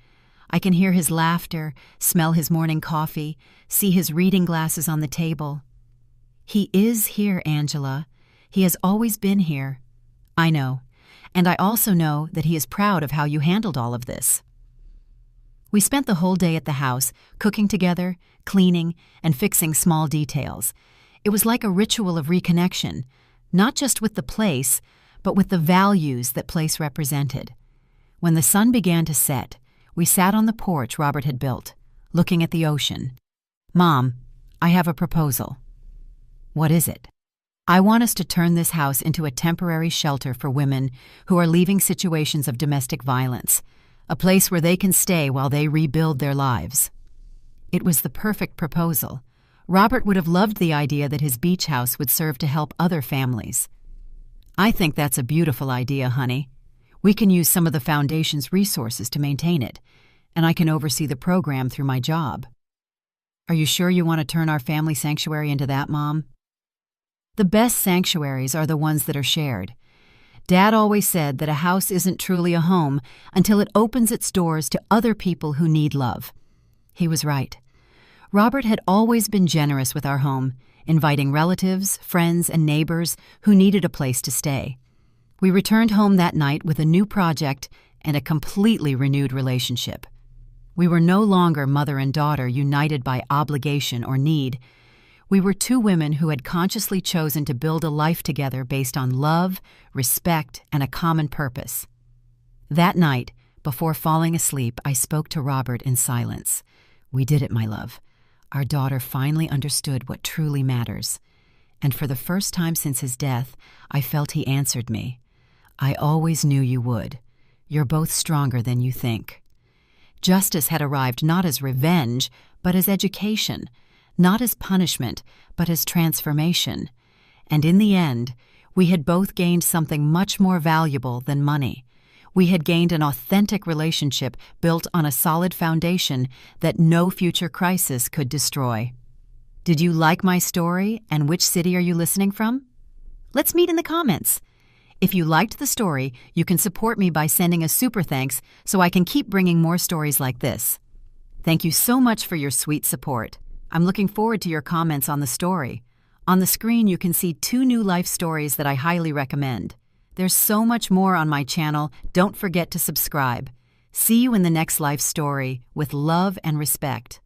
I can hear his laughter, smell his morning coffee, see his reading glasses on the table. He is here, Angela. He has always been here. I know. And I also know that he is proud of how you handled all of this." We spent the whole day at the house, cooking together, cleaning, and fixing small details. It was like a ritual of reconnection, not just with the place, but with the values that place represented. When the sun began to set, we sat on the porch Robert had built, looking at the ocean. "Mom, I have a proposal." "What is it?" "I want us to turn this house into a temporary shelter for women who are leaving situations of domestic violence, a place where they can stay while they rebuild their lives." It was the perfect proposal. Robert would have loved the idea that his beach house would serve to help other families. "I think that's a beautiful idea, honey. We can use some of the foundation's resources to maintain it, and I can oversee the program through my job." "Are you sure you want to turn our family sanctuary into that, Mom?" "The best sanctuaries are the ones that are shared. Dad always said that a house isn't truly a home until it opens its doors to other people who need love." He was right. Robert had always been generous with our home, inviting relatives, friends, and neighbors who needed a place to stay. We returned home that night with a new project and a completely renewed relationship. We were no longer mother and daughter united by obligation or need. We were two women who had consciously chosen to build a life together based on love, respect, and a common purpose. That night, before falling asleep, I spoke to Robert in silence. We did it, my love. Our daughter finally understood what truly matters. And for the first time since his death, I felt he answered me. I always knew you would. You're both stronger than you think. Justice had arrived not as revenge, but as education, not as punishment, but as transformation. And in the end, we had both gained something much more valuable than money. We had gained an authentic relationship built on a solid foundation that no future crisis could destroy. Did you like my story, and which city are you listening from? Let's meet in the comments. If you liked the story, you can support me by sending a super thanks so I can keep bringing more stories like this. Thank you so much for your sweet support. I'm looking forward to your comments on the story. On the screen, you can see 2 new life stories that I highly recommend. There's so much more on my channel. Don't forget to subscribe. See you in the next life story with love and respect.